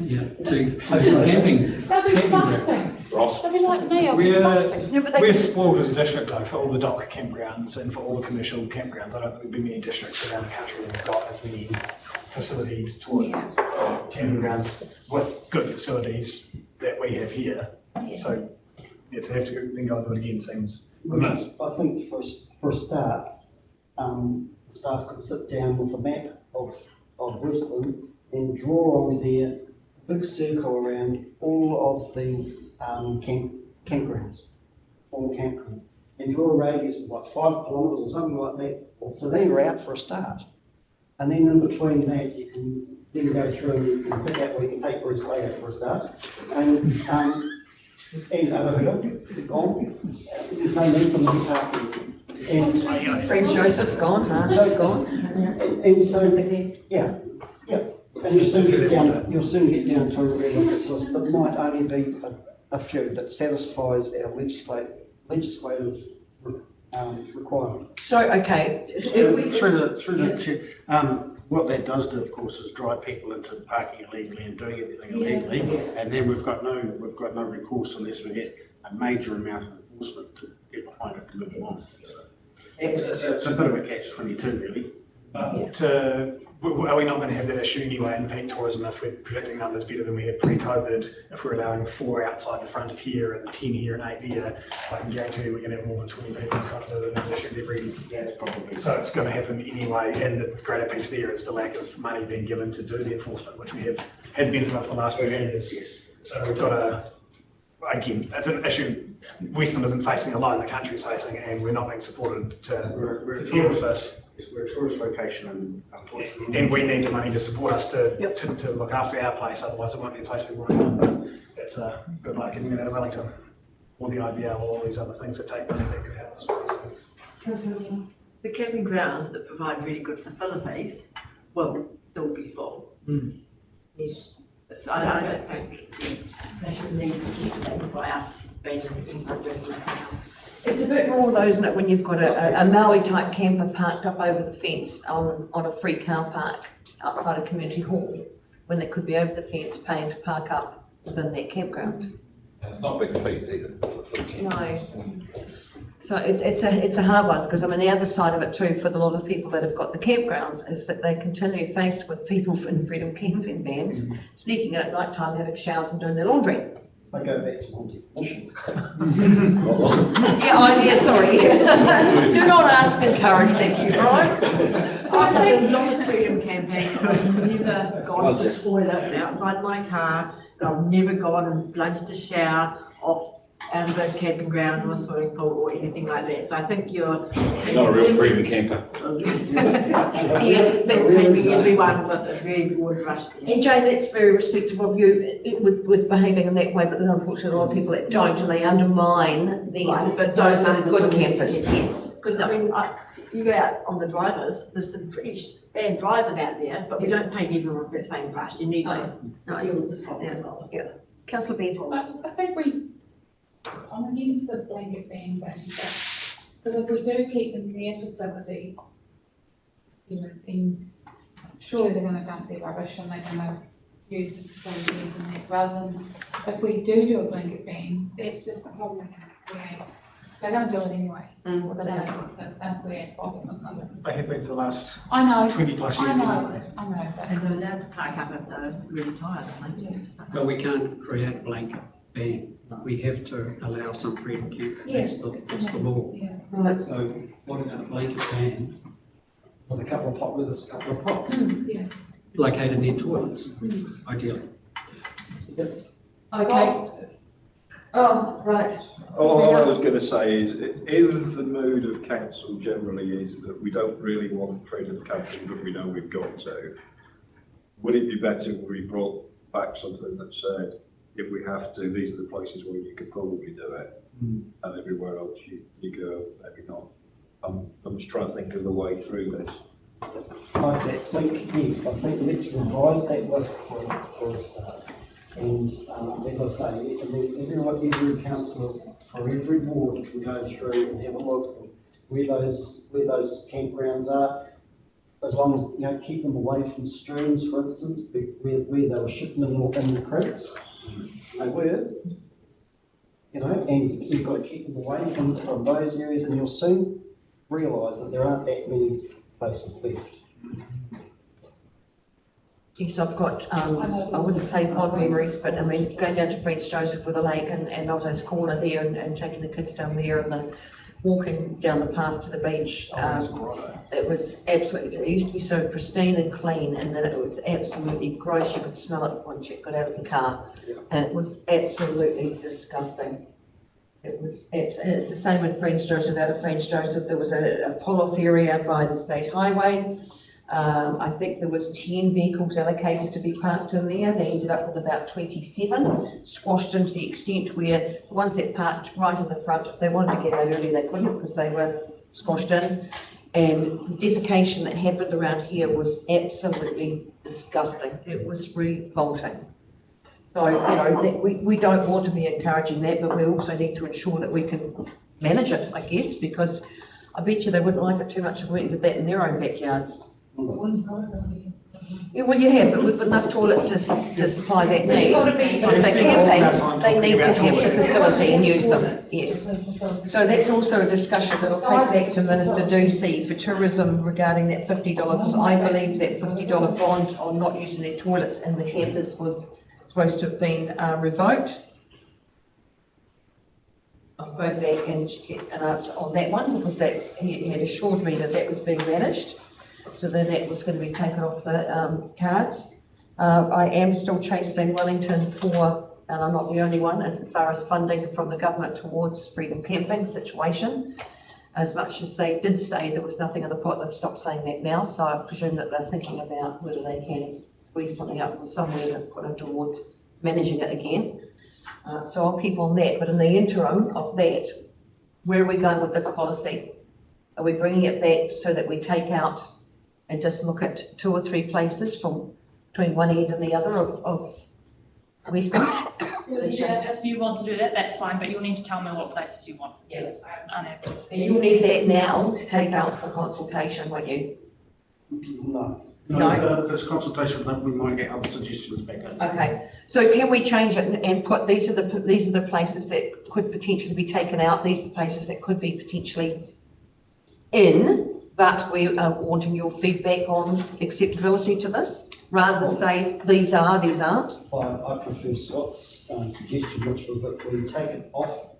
yeah, to camping? They'll be camping busting. Ross. They'll be like me, I'll be busting. Yeah, but they We're spoiled as a district though for all the dock campgrounds and for all the commercial campgrounds. I don't think there'd be many districts around the country that have got as many facilities, toilets, camping grounds with good facilities that we have here. So, yeah, to have to then go and do it again seems remiss. I think for a start, the staff could sit down with a map of Westland and draw on their big circle around all of the campgrounds, all campgrounds, and draw a radius of like 5 kilometres or something like that. So then you're out for a start. And then in between that, you can then go through and you can pick out where you can take Bruce Bay out for a start. And gone. There's no need for them parking. And Prince Joseph's gone, Haas gone. and so, yeah. And you'll soon get down to a really list that might only be a few that satisfies our legislative requirement. So, okay, if we Through the chair, what that does do, of course, is drive people into parking illegally and doing everything illegally, and then we've got no recourse unless we get a major amount of enforcement to get behind it to move on. So it's a bit of a catch-22, really. Are we not going to have that issue anyway in peak tourism if we're predicting numbers better than we had pre-COVID? If we're allowing 4 outside the front of here and 10 here and 8 there, I can guarantee you we're going to have more than 20 people in front of the district every. Yeah, it's probably. So it's going to happen anyway, and the greater piece there is the lack of money being given to do the enforcement, which we have had benefit of for the last few years. Yes. So we've got to, again, it's an issue Westland isn't facing alone, the country's facing, and we're not being supported to deal with this. We're a tourist location, and unfortunately. And we need the money to support us to look after our place, otherwise it won't be a place we want to go. But that's good luck getting it out of Wellington, or the IBL, or all these other things that take money that could help us with these things. The camping grounds that provide really good facilities will still be full. Yes. So I don't think they should need to be by us being in or doing anything else. It's a bit more though, isn't it, when you've got a Maui type camper parked up over the fence on a free car park outside a community hall, when they could be over the fence paying to park up within their campground. And it's not big fees either. No. So it's a hard one, because I mean, the other side of it too, for a lot of people that have got the campgrounds, is that they continue faced with people in freedom camping vans, sneaking in at night time, having showers and doing their laundry. I go back to my definition. Yeah, sorry. Do not ask, encourage, thank you, Brian. I've had a lot of freedom camping. I've never gone to the toilet outside my car. I've never gone and bludged a shower off a camping ground or a swimming pool or anything like that. So I think you're Not a real freedom camper. Yeah, but maybe everyone with a very broad brush. And Jane, that's very respectful of you with behaving in that way, but there's unfortunately a lot of people that don't, and they undermine But those that are good campers, yes. Because I mean, you go out on the drivers, there's some pretty bad drivers out there, but we don't paint everyone with that same brush. You need to deal with the top level. Yeah. Councillor Beard. I think I'm against the blanket bans and stuff, because if we do keep them near facilities, you know, then surely they're gonna dump their rubbish and they're gonna use the facilities and that, rather than, if we do a blanket ban, that's just the problem they're gonna create. They're gonna do it anyway, or they're gonna create a problem or something. They have been for the last I know. 20 plus I years. know, but. And they're allowed to park up if they're really tired, aren't they? But we can't create a blanket ban. We have to allow some freedom camping. Yes. That's the law. Yeah. Right. So what about a blanket ban With a couple of pots. Yeah. located near toilets, ideally? Okay. Oh, right. All I was going to say is, if the mood of council generally is that we don't really want freedom camping, but we know we've got to, would it be better if we brought back something that said, if we have to, these are the places where you could probably do it, and everywhere else you go, maybe not. I'm just trying to think of the way through this. I think, yes, I think let's revise that list for a start. And as I say, every councillor for every ward can go through and have a look at where those campgrounds are. As long as, keep them away from streams, for instance, where they were shipping them in the creeks. They were, and you've got to keep them away from those areas, and you'll soon realise that there aren't that many places left. Yes, I've got, I wouldn't say fond memories, but I mean, going down to Prince Joseph with a lake and Otto's Corner there and taking the kids down there and then walking down the path to the beach. It was absolutely, it used to be so pristine and clean, and then it was absolutely gross. You could smell it once you got out of the car. And it was absolutely disgusting. It was, and it's the same with Prince Joseph. Out of Prince Joseph, there was a pull-off area by the state highway. I think there was 10 vehicles allocated to be parked in there. They ended up with about 27, squashed into the extent where the ones that parked right in the front, if they wanted to get out early, they couldn't because they were squashed in. And the defecation that happened around here was absolutely disgusting. It was revolting. So, we don't want to be encouraging that, but we also need to ensure that we can manage it, I guess, because I bet you they wouldn't like it too much if we did that in their own backyards. Yeah, well, you have, but with enough toilets to supply that need. If they're camping, they need to have the facility and use them, yes. So that's also a discussion that I'll take back to Minister Ducey for tourism regarding that $50, because I believe that $50 bond on not using their toilets in the campers was supposed to have been revoked. I'll go back and get an answer on that one, because that he had assured me that that was being managed. So then that was going to be taken off the cards. I am still chasing Wellington for, and I'm not the only one, as far as funding from the government towards freedom camping situation. As much as they did say there was nothing in the pot, they've stopped saying that now. So I presume that they're thinking about whether they can squeeze something up from somewhere to put them towards managing it again. So I'll keep on that. But in the interim of that, where are we going with this policy? Are we bringing it back so that we take out and just look at 2 or 3 places from between one end and the other of Western? Yeah, if you want to do that, that's fine, but you'll need to tell me what places you want. Yeah. Unable. And you'll need that now to take out for consultation, won't you? No. No. This consultation, then we might get other suggestions back in. Okay, so can we change it and put, these are the places that could potentially be taken out, these are the places that could be potentially in, but we are wanting your feedback on acceptability to this, rather than say, these are, these aren't? I prefer Scott's suggestion, which was that we take it off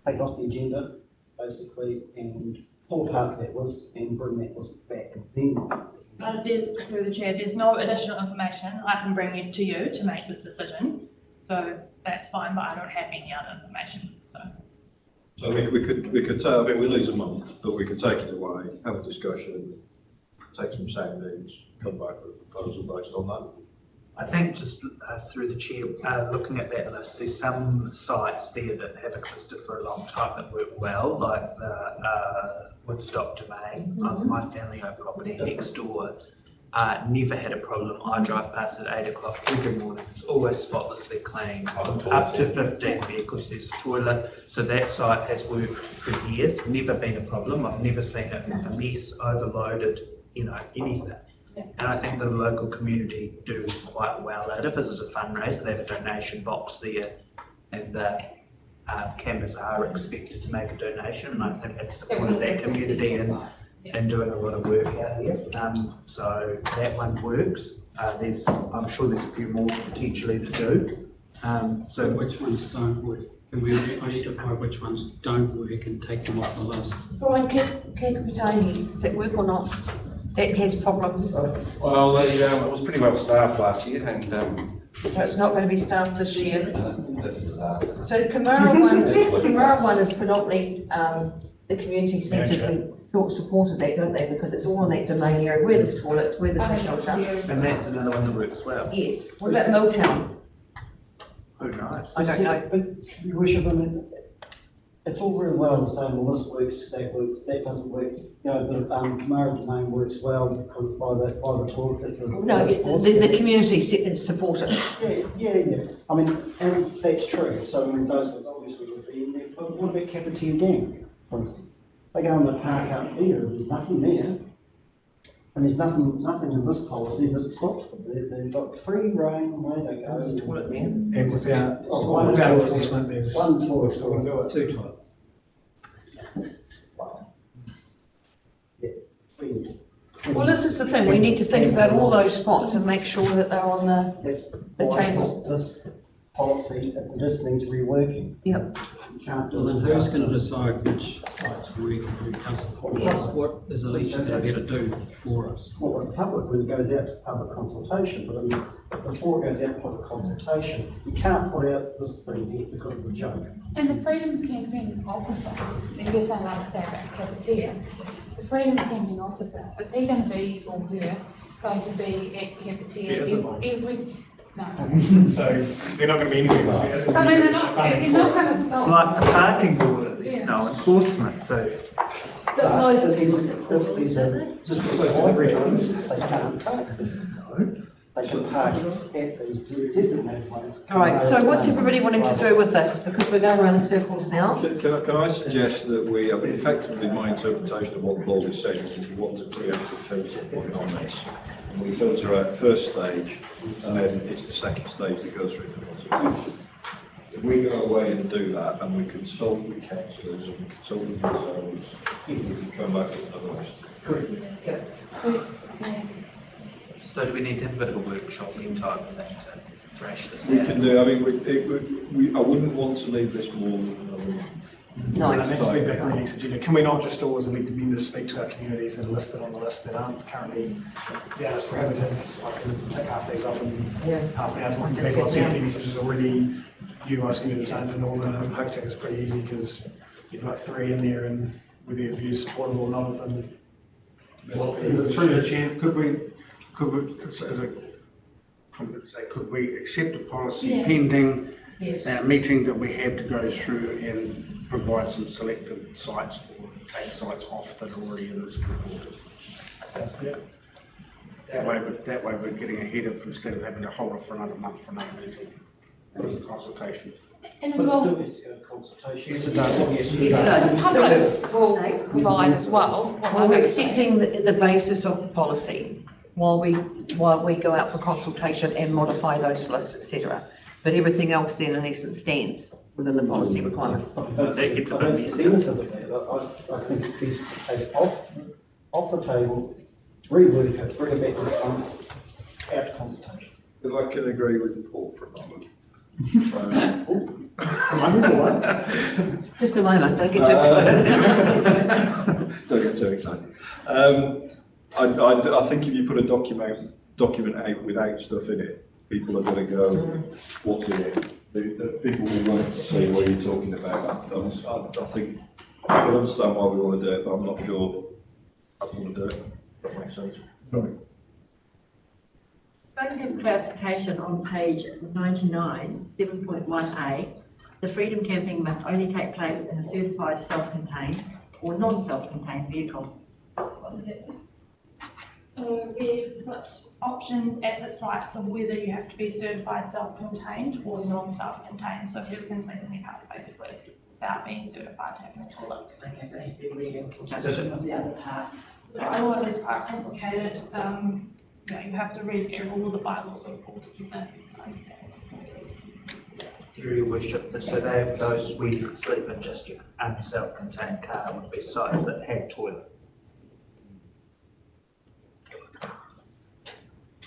the agenda, basically, and pull apart that list and bring that list back, and then. Through the chair, there's no additional information I can bring it to you to make this decision, so that's fine, but I don't have any other information, so. So we could, I mean, we lose a month, but we could take it away, have a discussion, take some soundings, come back with a proposal based on that. I think just through the chair, looking at that list, there's some sites there that have existed for a long time that work well, like the Woodstock Domain. My family owned property next door. Never had a problem. I drive past at 8 o'clock every morning. It's always spotlessly clean. Up to 15 vehicles. There's a toilet. So that site has worked for years. Never been a problem. I've never seen it a mess, overloaded, anything. And I think the local community do quite well at it. This is a fundraiser. They have a donation box there, and the campers are expected to make a donation. And I think it's supported that community and doing a lot of work out here. So that one works. I'm sure there's a few more potentially to do. So which ones don't work? Can we identify which ones don't work and take them off the list? Brian, Kekapitani, does it work or not? That has problems. Well, it was pretty well staffed last year, and So it's not going to be staffed this year. that's a disaster. So the Kamara one is predominantly, the community centre supported that, don't they? Because it's all in that domain area, where there's toilets, where there's a shelter. And that's another one that works well. Yes. What about Milltown? Who knows? I don't know. But, Your Worship, I mean, it's all very well saying, well, this works, that doesn't work. The Kamara Domain works well because by the toilets that No, the community support it. Yeah. I mean, and that's true. So, I mean, those ones obviously would be in there. But what about Cafetier Dam, for instance? They go in the park out there, there's nothing there. And there's nothing in this policy that stops them. They've got free rein away they go. There's a toilet there. And without enforcement, there's one toilet. still gonna do it. 2 toilets. Well, this is the thing, we need to think about all those spots and make sure that they're on the tables. This policy, it just needs reworking. Yep. You can't do Well, it. then who's going to decide which sites work and who doesn't? Yes. What is Alicia going to do for us? Well, the public, when it goes out to public consultation, but I mean, before it goes out to public consultation, you can't put out this thing here because it's a joke. And the Freedom Campaign officer, if you're saying like say about cafeteria, the Freedom Campaign officer, is he going to be, or her, going to be at cafeteria every, no. So they're not going to be anywhere. I mean, they're not going to It's stop. like the parking board, there's no enforcement, so. But these are just every time, they can't park. They can park at these designated ones. All right, so what's everybody wanting to do with this? Because we're going around in circles now. Can I suggest that I mean, effectively my interpretation of what Paul is saying is we want to preemptive filter on this. And we filter out first stage, and then it's the second stage that goes through the consultation. If we go away and do that, and we consult with councillors and consult with ourselves, we can come back with another list. Correct. So do we need to have a bit of a workshop in time for that to thrash this We out? can do, I mean, I wouldn't want to leave this more than another. No. And that's feedback on the next agenda. Can we not just always elect to speak to our communities and list it on the list that aren't currently down as prohibited? I can take half these up and half the others. People I've seen messages already. You guys can do the same for Northern. Hokitik is pretty easy because you've got 3 in there, and whether your view's supportable or not of them. Well, through the chair, could we accept a policy pending that meeting that we have to go through and provide some selected sites or take sites off that are already in this report? That way we're getting ahead of, instead of having to hold it for another month for another meeting. That was the consultation. And as But it well, still needs to go to consultation. Yes, it does. Yes, it Yes, it does. does. public Well, provide as well. well, we're accepting the basis of the policy while we go out for consultation and modify those lists, etc. But everything else then in essence stands within the policy requirements. That's That gets a bit that's the messy. benefit of it. I think it's best to take it off the table, rework it, bring it back this month, out to consultation. If I can agree with Paul for a moment. Just a moment, don't get too excited. Don't get too excited. I think if you put a document out without stuff in it, people are going to go, what's in it? The people will want to see what you're talking about. I think I can understand why we want to do it, but I'm not sure I want to do it. If that makes sense. Sorry. If I can give clarification on page 99, 7.1a, the freedom camping must only take place in a certified self-contained or non-self-contained vehicle. So we put options at the sites of whether you have to be certified self-contained or non-self-contained, so people can sleep in their cars basically without being certified to have a toilet. Okay, so it has to be read in conjunction with the other parts. The bylaw is quite complicated, you have to read all the bylaws of course to understand the process. Through your worship, so they have those where you could sleep in just your unself-contained car would be sites that had toilets.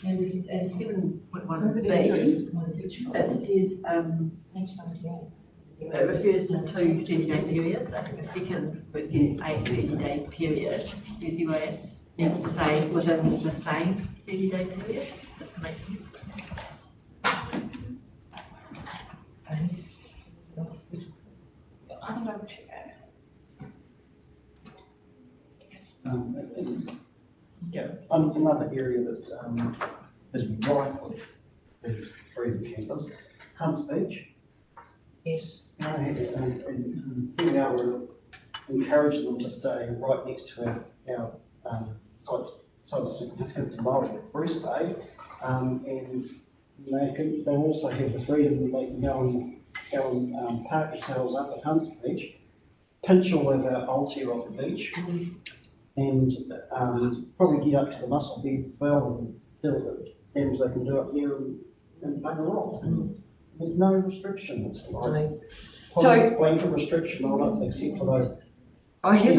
And 7.1b, it says, it refers to two 30-day periods. I think the second, which says a 30-day period, you see where it needs to stay within the same 30-day period, just to make sense. I can double check that. Yeah, another area that is rife with freedom campers, Hunts Beach. Yes. And being able to encourage them to stay right next to our sites of significance tomorrow, Bruce Bay, and they also have the freedom that they can go and park themselves up at Hunts Beach, pinch all of our ulcer off the beach, and probably get up to the Muscle Bed well and do the dams they can do up here and bugger off. There's no restriction. It's like blanket restriction on it, except for those. I have a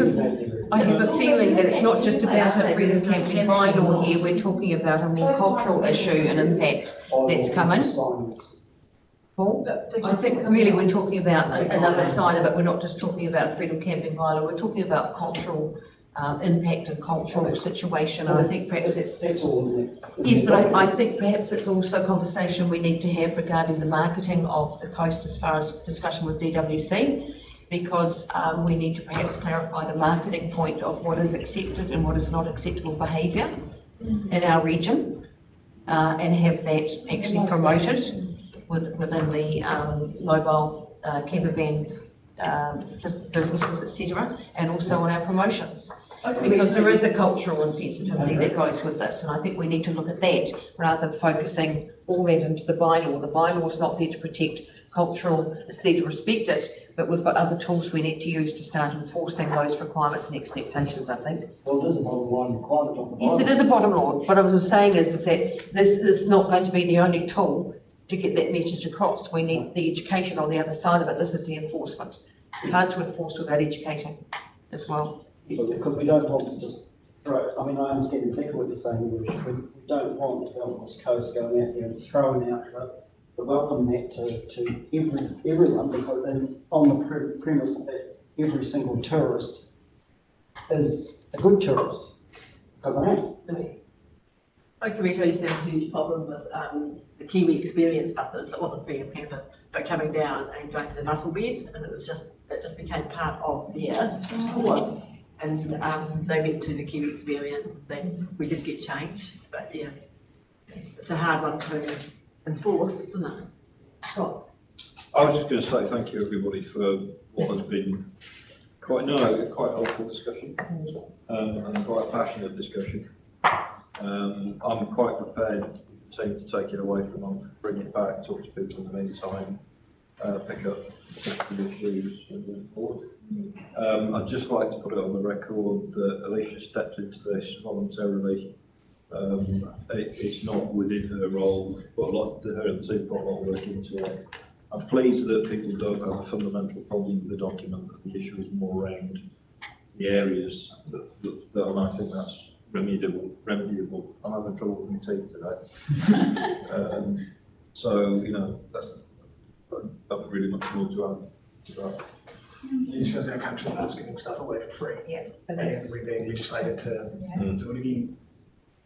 feeling that it's not just about a freedom camping bylaw here, we're talking about a more cultural issue and impact that's coming. Paul, I think really we're talking about another side of it, we're not just talking about freedom camping bylaw, we're talking about cultural impact and cultural situation, and I think perhaps that's all. Yes, but I think perhaps it's also a conversation we need to have regarding the marketing of the coast as far as discussion with DWC, because we need to perhaps clarify the marketing point of what is accepted and what is not acceptable behaviour in our region, and have that actually promoted within the mobile camper van businesses, etc., and also on our promotions. Because there is a cultural insensitivity that goes with this, and I think we need to look at that rather than focusing all that into the bylaw. The bylaw is not there to protect cultural, it's there to respect it, but we've got other tools we need to use to start enforcing those requirements and expectations, I think. Well, it is a bottom line requirement of the bylaw. Yes, it is a bottom line. What I was saying is that this is not going to be the only tool to get that message across. We need the education on the other side of it. This is the enforcement. It's hard to enforce without educating as well. Because we don't want to just throw, I mean, I understand exactly what you're saying, we don't want developers coast going out there and throwing out the welcome mat to everyone, because then on the premise that every single tourist is a good tourist, because I am. Like we used to have a huge problem with the Kiwi experience buses. It wasn't freedom camper, but coming down and going to the Muscle Bed, and it just became part of their tour. And they went to the Kiwi experience. We did get change, but yeah, it's a hard one to enforce, isn't it? Scott? I was just going to say thank you everybody for what has been quite helpful discussion and quite a passionate discussion. I'm quite prepared to take it away from them, bring it back, talk to people in the meantime, pick up particular issues moving forward. I'd just like to put it on the record that Alicia stepped into this voluntarily. It's not within her role, but her and the team put a lot of work into it. I'm pleased that people don't have a fundamental problem with the document, that the issue is more around the areas and I think that's remediable. I'm having trouble with my teeth today. So, you know, that's really much more to add to that. It shows our country that's giving stuff away for free. Yeah. And we're being legislated to do it again.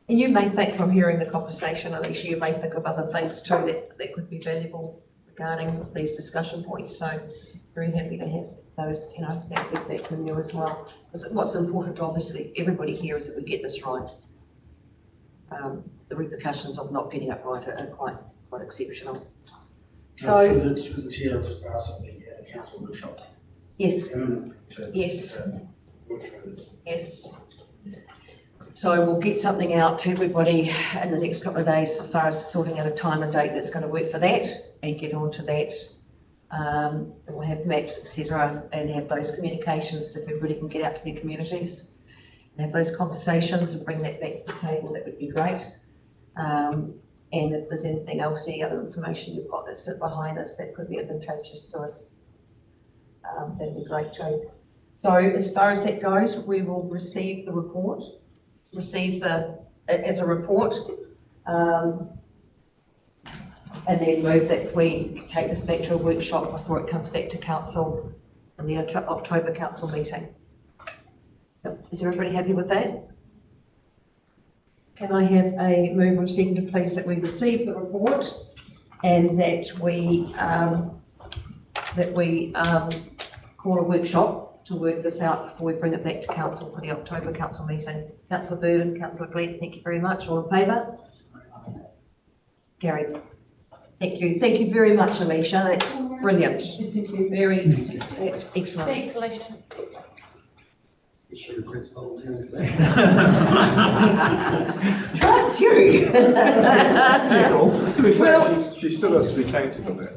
And you may think from hearing the conversation, Alicia, you may think of other things too that could be valuable regarding these discussion points. So very happy to have those, you know, that feedback from you as well. Because what's important, obviously, everybody here is that we get this right. The repercussions of not getting it right are quite exceptional. So For the chair of the council workshop. yes, yes. So we'll get something out to everybody in the next couple of days as far as sorting out a time and date that's going to work for that, and get on to that. And we'll have maps, etc., and have those communications if everybody can get out to their communities and have those conversations and bring that back to the table. That would be great. And if there's anything else, any other information you've got that sit behind us that could be advantageous to us, that'd be great too. So as far as that goes, we will receive the report, as a report, and then move that we take this back to a workshop before it comes back to council in the October council meeting. Yep. Is everybody happy with that? Can I have a move or second, please, that we receive the report and that we call a workshop to work this out before we bring it back to council for the October council meeting? Councillor Bird, Councillor Glenn, thank you very much. All in favour? Gary. Thank you. Thank you very much, Alicia. That's brilliant. That's excellent. Thanks, Alicia. Trust you. Well, she still has to be counted on it.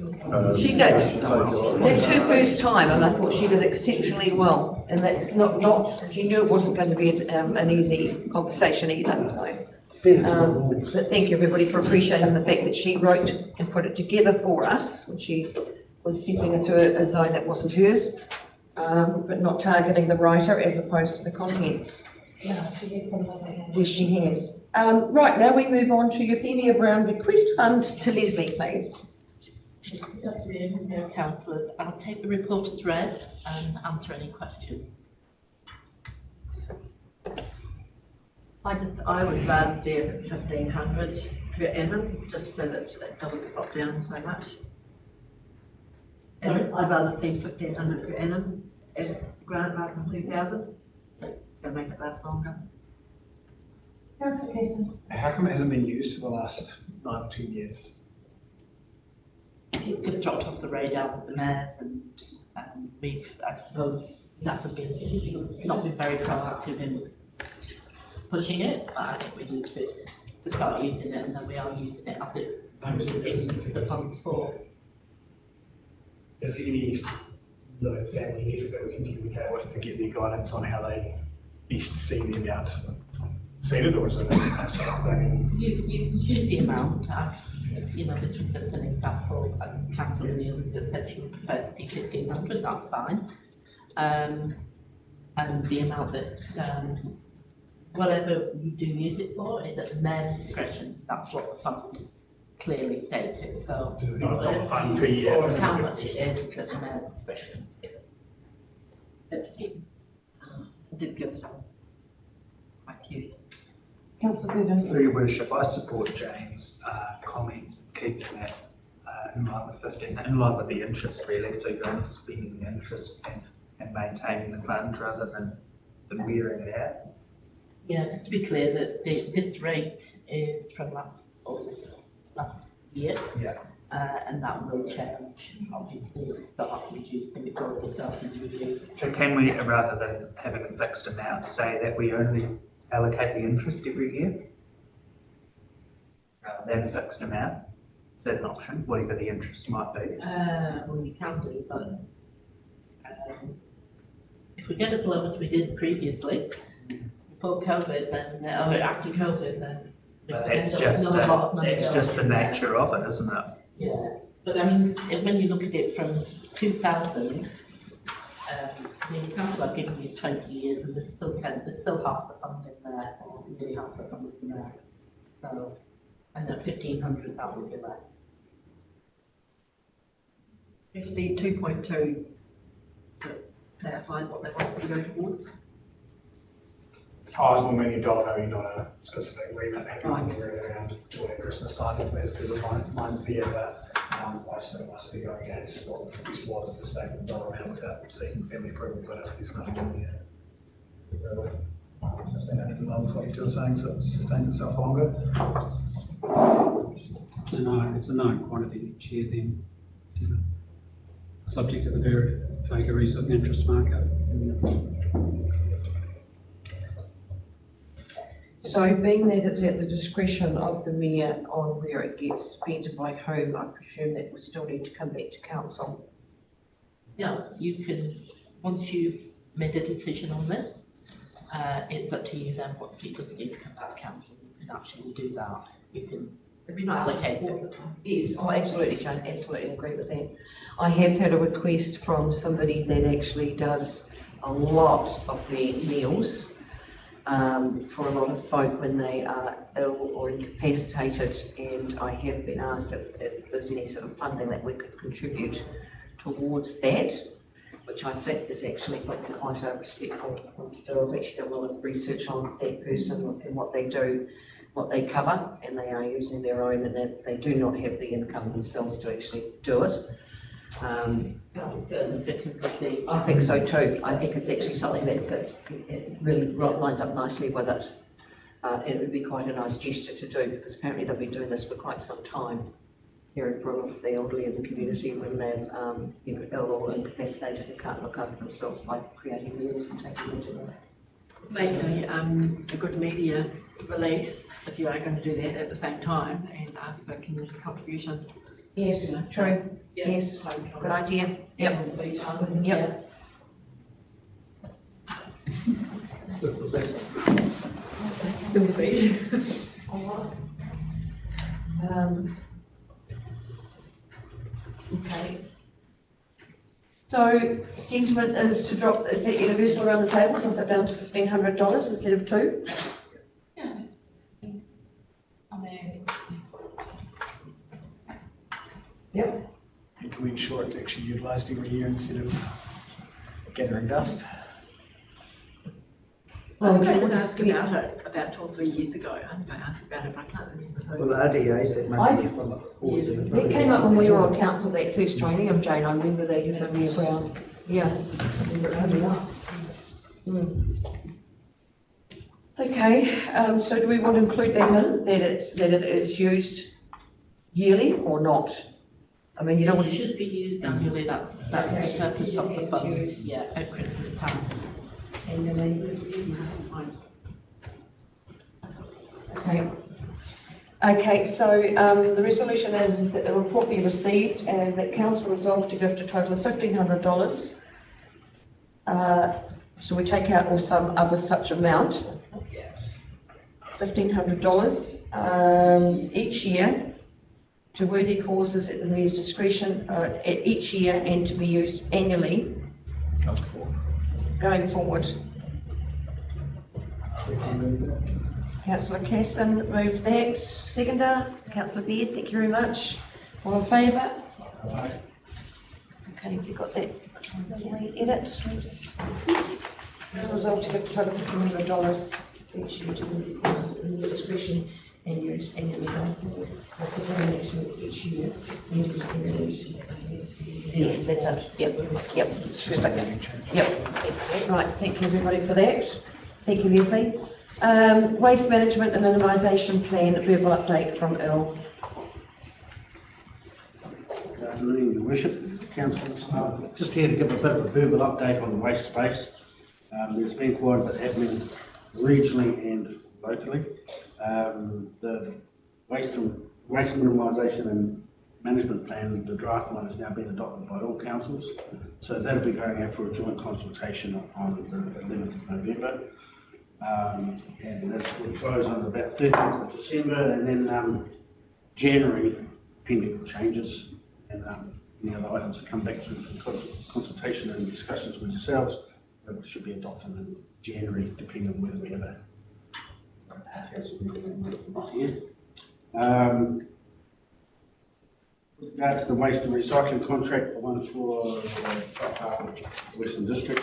She did. That's her first time, and I thought she did exceptionally well. And that's not she knew it wasn't going to be an easy conversation either. So. But thank you everybody for appreciating the fact that she wrote and put it together for us when she was stepping into a zone that wasn't hers, but not targeting the writer as opposed to the contents. Yeah, she has put it on there. Yes, she has. Right, now we move on to Euphemia Brown Bequest Fund to Leslie, please. Good afternoon, councillors. I'll take the report as read and answer any questions. I would rather see it at 1,500 per annum, just so that it doesn't drop down so much. And I'd rather see 1,500 per annum as a grant rather than 2,000, just to make it last longer. Councillor Casey. How come it hasn't been used for the last 9 or 10 years? It's just dropped off the radar with the mayors, and we've, I suppose, not been very proactive in pushing it, but I think we need to start using it, and then we are using it as it in the funds for. Is there any family effort that we can communicate with to get their guidance on how they best see the amount seeded, or is it You can choose the amount. This was just an example, as Councillor Williams has said she would prefer to see 1,500, that's fine. And the amount that whatever you do use it for is at the mayor's discretion. That's what the fund clearly stated. So it's not a fund per year. How much it is at the mayor's discretion. I did give some criteria. Councillor Bevan. Through your worship, I support Jane's comments, keeping that in line with 15, in line with the interest really, so you're only spending the interest and maintaining the fund rather than wearing it out. Yeah, just to be clear that this rate is from last year. Yeah. And that will change, obviously, it'll start reducing before it starts to reduce. So can we, rather than having a fixed amount, say that we only allocate the interest every year? Rather than a fixed amount? that an option, whatever the interest might be? Well, you can do, but if we get as low as we did previously, before COVID, then, or after COVID, then. But we that's end up with just not a lot of money that's going just the in. nature of it, isn't it? Yeah, but I mean, when you look at it from 2000, the council I've given you is 20 years, and there's still half the fund in there, or nearly half the fund in there. So, and at 1,500, that would be less. It's the 2.2 that clarifies what they want to go towards. I will mean you don't know, you're not a specific remit happening around Christmas time, because mine's there, but I still must be going against what was the statement done around without seeking family approval, but if there's nothing in there. $1,500 what you're saying, so it sustains itself longer. It's a known quantity each year then, subject to the vagaries of the interest market. So being that it's at the discretion of the mayor on where it gets spent and by whom, I presume that we still need to come back to council. Yeah, you can, once you've made a decision on this, it's up to you then what it doesn't need to come back to council. You can actually do that. You can. It'd be nice. Okay. Yes, oh, absolutely, Jane, absolutely agree with that. I have had a request from somebody that actually does a lot of their meals for a lot of folk when they are ill or incapacitated, and I have been asked if there's any sort of funding that we could contribute towards that, which I think is actually quite a respectful thing to do. I've actually done a lot of research on that person and what they do, what they cover, and they are using their own, and that they do not have the income themselves to actually do it. I think so too. I think it's actually something that it really lines up nicely with it. And it would be quite a nice gesture to do, because apparently they've been doing this for quite some time, caring for a lot of the elderly in the community when they're ill or incapacitated and can't look after themselves, by creating meals and taking them to them. Maybe a good media release, if you are going to do that at the same time, and ask for community contributions. Yes, true. Yeah. Yes, good idea. Yep. Yep. Okay. So sentiment is to drop, is it universal around the table, drop it down to $1,500 instead of $2? Yeah. I mean, Yep. And can we ensure it's actually utilised every year instead of gathering dust? Well, I did ask about it about 2 or 3 years ago. I think I asked about it, but I can't remember who. Well, RDA's that money from the That came up when we were on council, that first training of Jane, I remember that you from Mayor Brown. Yes, I remember it coming up. Okay, so do we want to include that in, that it is used yearly or not? I mean, you don't want It to. should be used annually, that's the purpose of the fund, Used. yeah, at Christmas time. Annually. Okay. Okay, so the resolution is that the report be received and that council resolved to gift a total of $1,500. So we take out or some other such amount. $1,500 each year to worthy causes at the Mayor's discretion each year, and to be used annually going forward. Councillor Casson moved that. Seconder, Councillor Beard, thank you very much. All in favour? Okay, have you got that? Edit. Resolved to give a total of $1,500 each year to worthy causes at the Mayor's discretion and used annually going forward. Each year, and used annually. Yes, that's it. Yep. Perfect. Yep. Right, thank you everybody for that. Thank you, Leslie. Waste management and minimisation plan, verbal update from Earl. Good afternoon, Your Worship, councillors. Just here to give a bit of a verbal update on the waste space. There's been quite a bit happening regionally and locally. The waste minimisation and management plan, the draft one, has now been adopted by all councils. So that'll be going out for a joint consultation on the 11th of November. And that will close on about 13th of December, and then January, pending changes and any other items that come back through from consultation and discussions with yourselves, it should be adopted in January, depending on whether we have a not here. With regard to the waste and recycling contract, the one for Western District,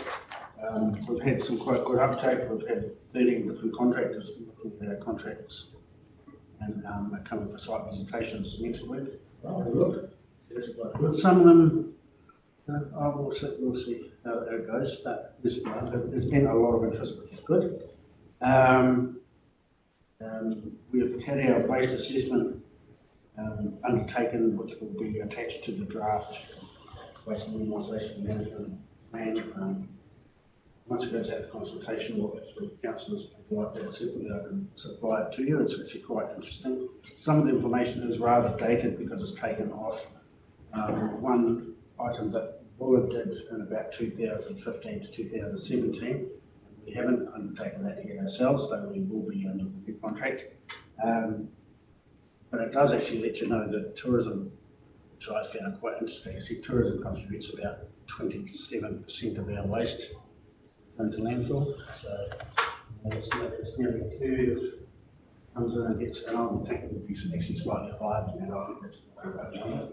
we've had some quite good uptake. We've had 13 different contractors looking at our contracts and are coming for site visitations next week. Look, some of them, we'll see how it goes, but there's been a lot of interest, which is good. We've had our waste assessment undertaken, which will be attached to the draft waste minimisation management plan. Once it goes out of consultation, what councillors would like that separately, I can supply it to you. It's actually quite interesting. Some of the information is rather dated because it's taken off one item that Buller did in about 2015 to 2017. We haven't undertaken that yet ourselves, though we will be under the new contract. But it does actually let you know that tourism, which I found quite interesting, actually tourism contributes about 27% of our waste into landfill. So it's nearly a third comes in and gets, and I would think it would be actually slightly higher than that. I think that's about right.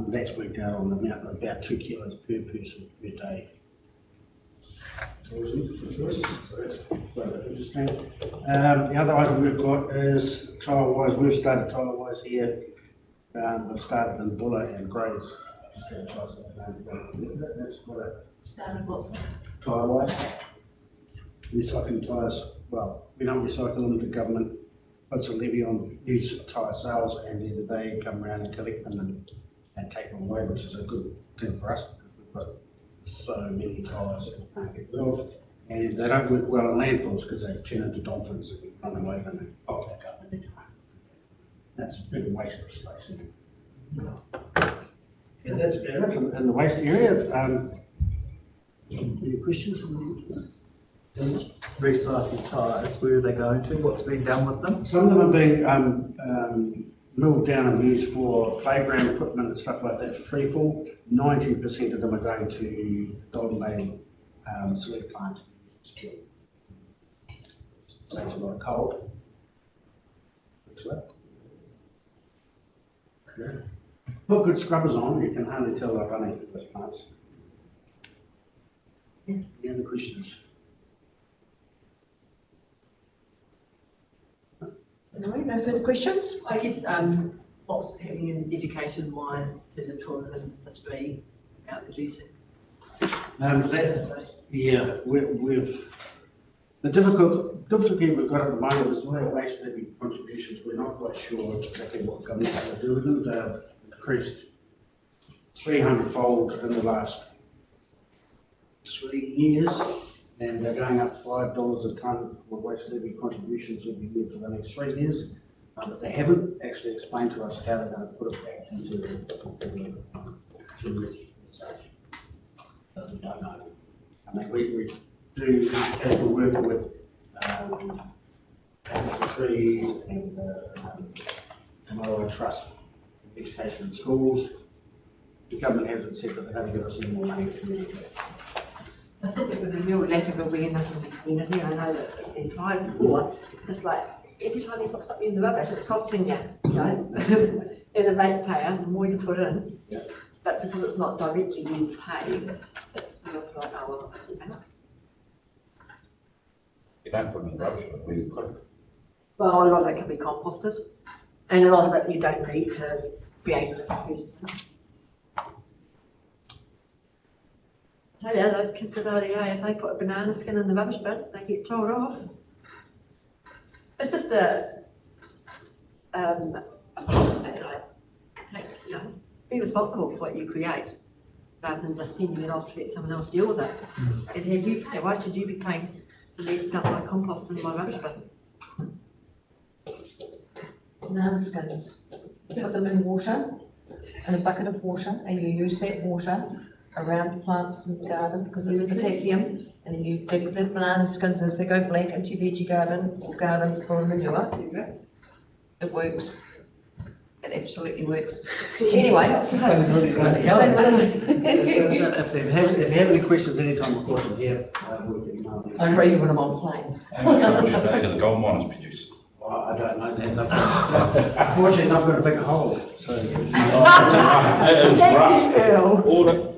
That's worked out on the amount of about 2 kilos per person per day. Tourism, so that's quite interesting. The other item we've got is Trial-Wise. We've started Trial-Wise here. We've started in Buller and Grays. That's what it Started what's Trial-Wise. Recycling tyres. Well, we don't recycle them. The government puts a levy on used tyre sales, and either they come around and collect them and take them away, which is a good thing for us because we've got so many tyres that we can't get rid of. And they don't work well in landfills because they turn into dolphins and we run away and they pop back up. That's a big waste of space. Yeah, that's about it in the waste area. Any questions? These recycled tyres, where are they going to? What's been done with them? Some of them are being milled down and used for playground equipment and stuff like that for freefall. 90% of them are going to Golden Bay Select Plant. Saves a lot of coal. Put good scrubbers on, you can hardly tell they're running for those plants. Any other questions? No further questions? I guess, what's happening in education wise to the tourism industry about reducing? Yeah, we've the difficulty we've got at the moment is where waste levy contributions. We're not quite sure exactly what government's going to do with them. They've increased 300-fold in the last 3 years, and they're going up $5 a tonne for waste levy contributions every year for the next 3 years. But they haven't actually explained to us how they're going to put it back into the we don't know. I mean, we do educational work with trees and Tomorrow Trust Education in Schools. The government hasn't said that they're going to give us any more money to community. I think it was a real lack of awareness in the community. I know that it's been tried before. It's like every time you put something in the rubbish, it's costing you, you know, as a ratepayer, the more you put in. Yeah. But because it's not directly used paid, you're like, oh, well, you know. You don't put in the rubbish, but where you put it. Well, a lot of it can be composted, and a lot of it you don't need to create an institution. So yeah, those kids at RDA, if they put a banana skin in the rubbish bin, they get told off. It's just you know, be responsible for what you create, rather than just sending it off to let someone else deal with it. And have you pay? Why should you be paying to leave stuff like compost in my rubbish bin? Banana skins. you put them in water, in a bucket of water, and you use that water around plants in the garden because there's potassium, and then you dig the banana skins as they go black into your veggie garden or garden for manure. It works. It absolutely works. Anyway. If they have any questions anytime, of course, I'm here. I'm ready when I'm on planes. How much do the gold miners produce? Well, I don't know that. Unfortunately, I've got a big hole, so. Thank you, Earl. Order.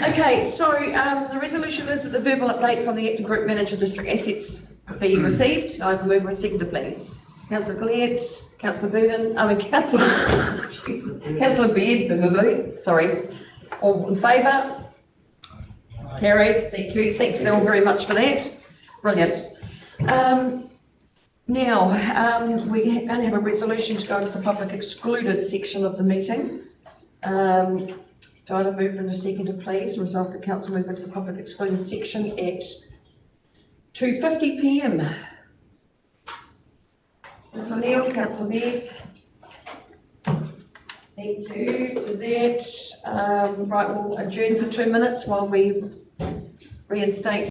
Okay, so, the resolution is that the verbal update from the acting group manager district assets be received. I've moved and seconded, please. Councillor Collette, Councillor Councillor Beard, sorry. All in favour? Carried, thank you. Thanks all very much for that. Brilliant. Now, we're going to have a resolution to go into the public excluded section of the meeting. Do I have a move and a second, please? Resolve that council move into the public excluded section at 2:50 p.m. Councillor Neil, Councillor Beard. Thank you for that. Right, we'll adjourn for 2 minutes while we reinstate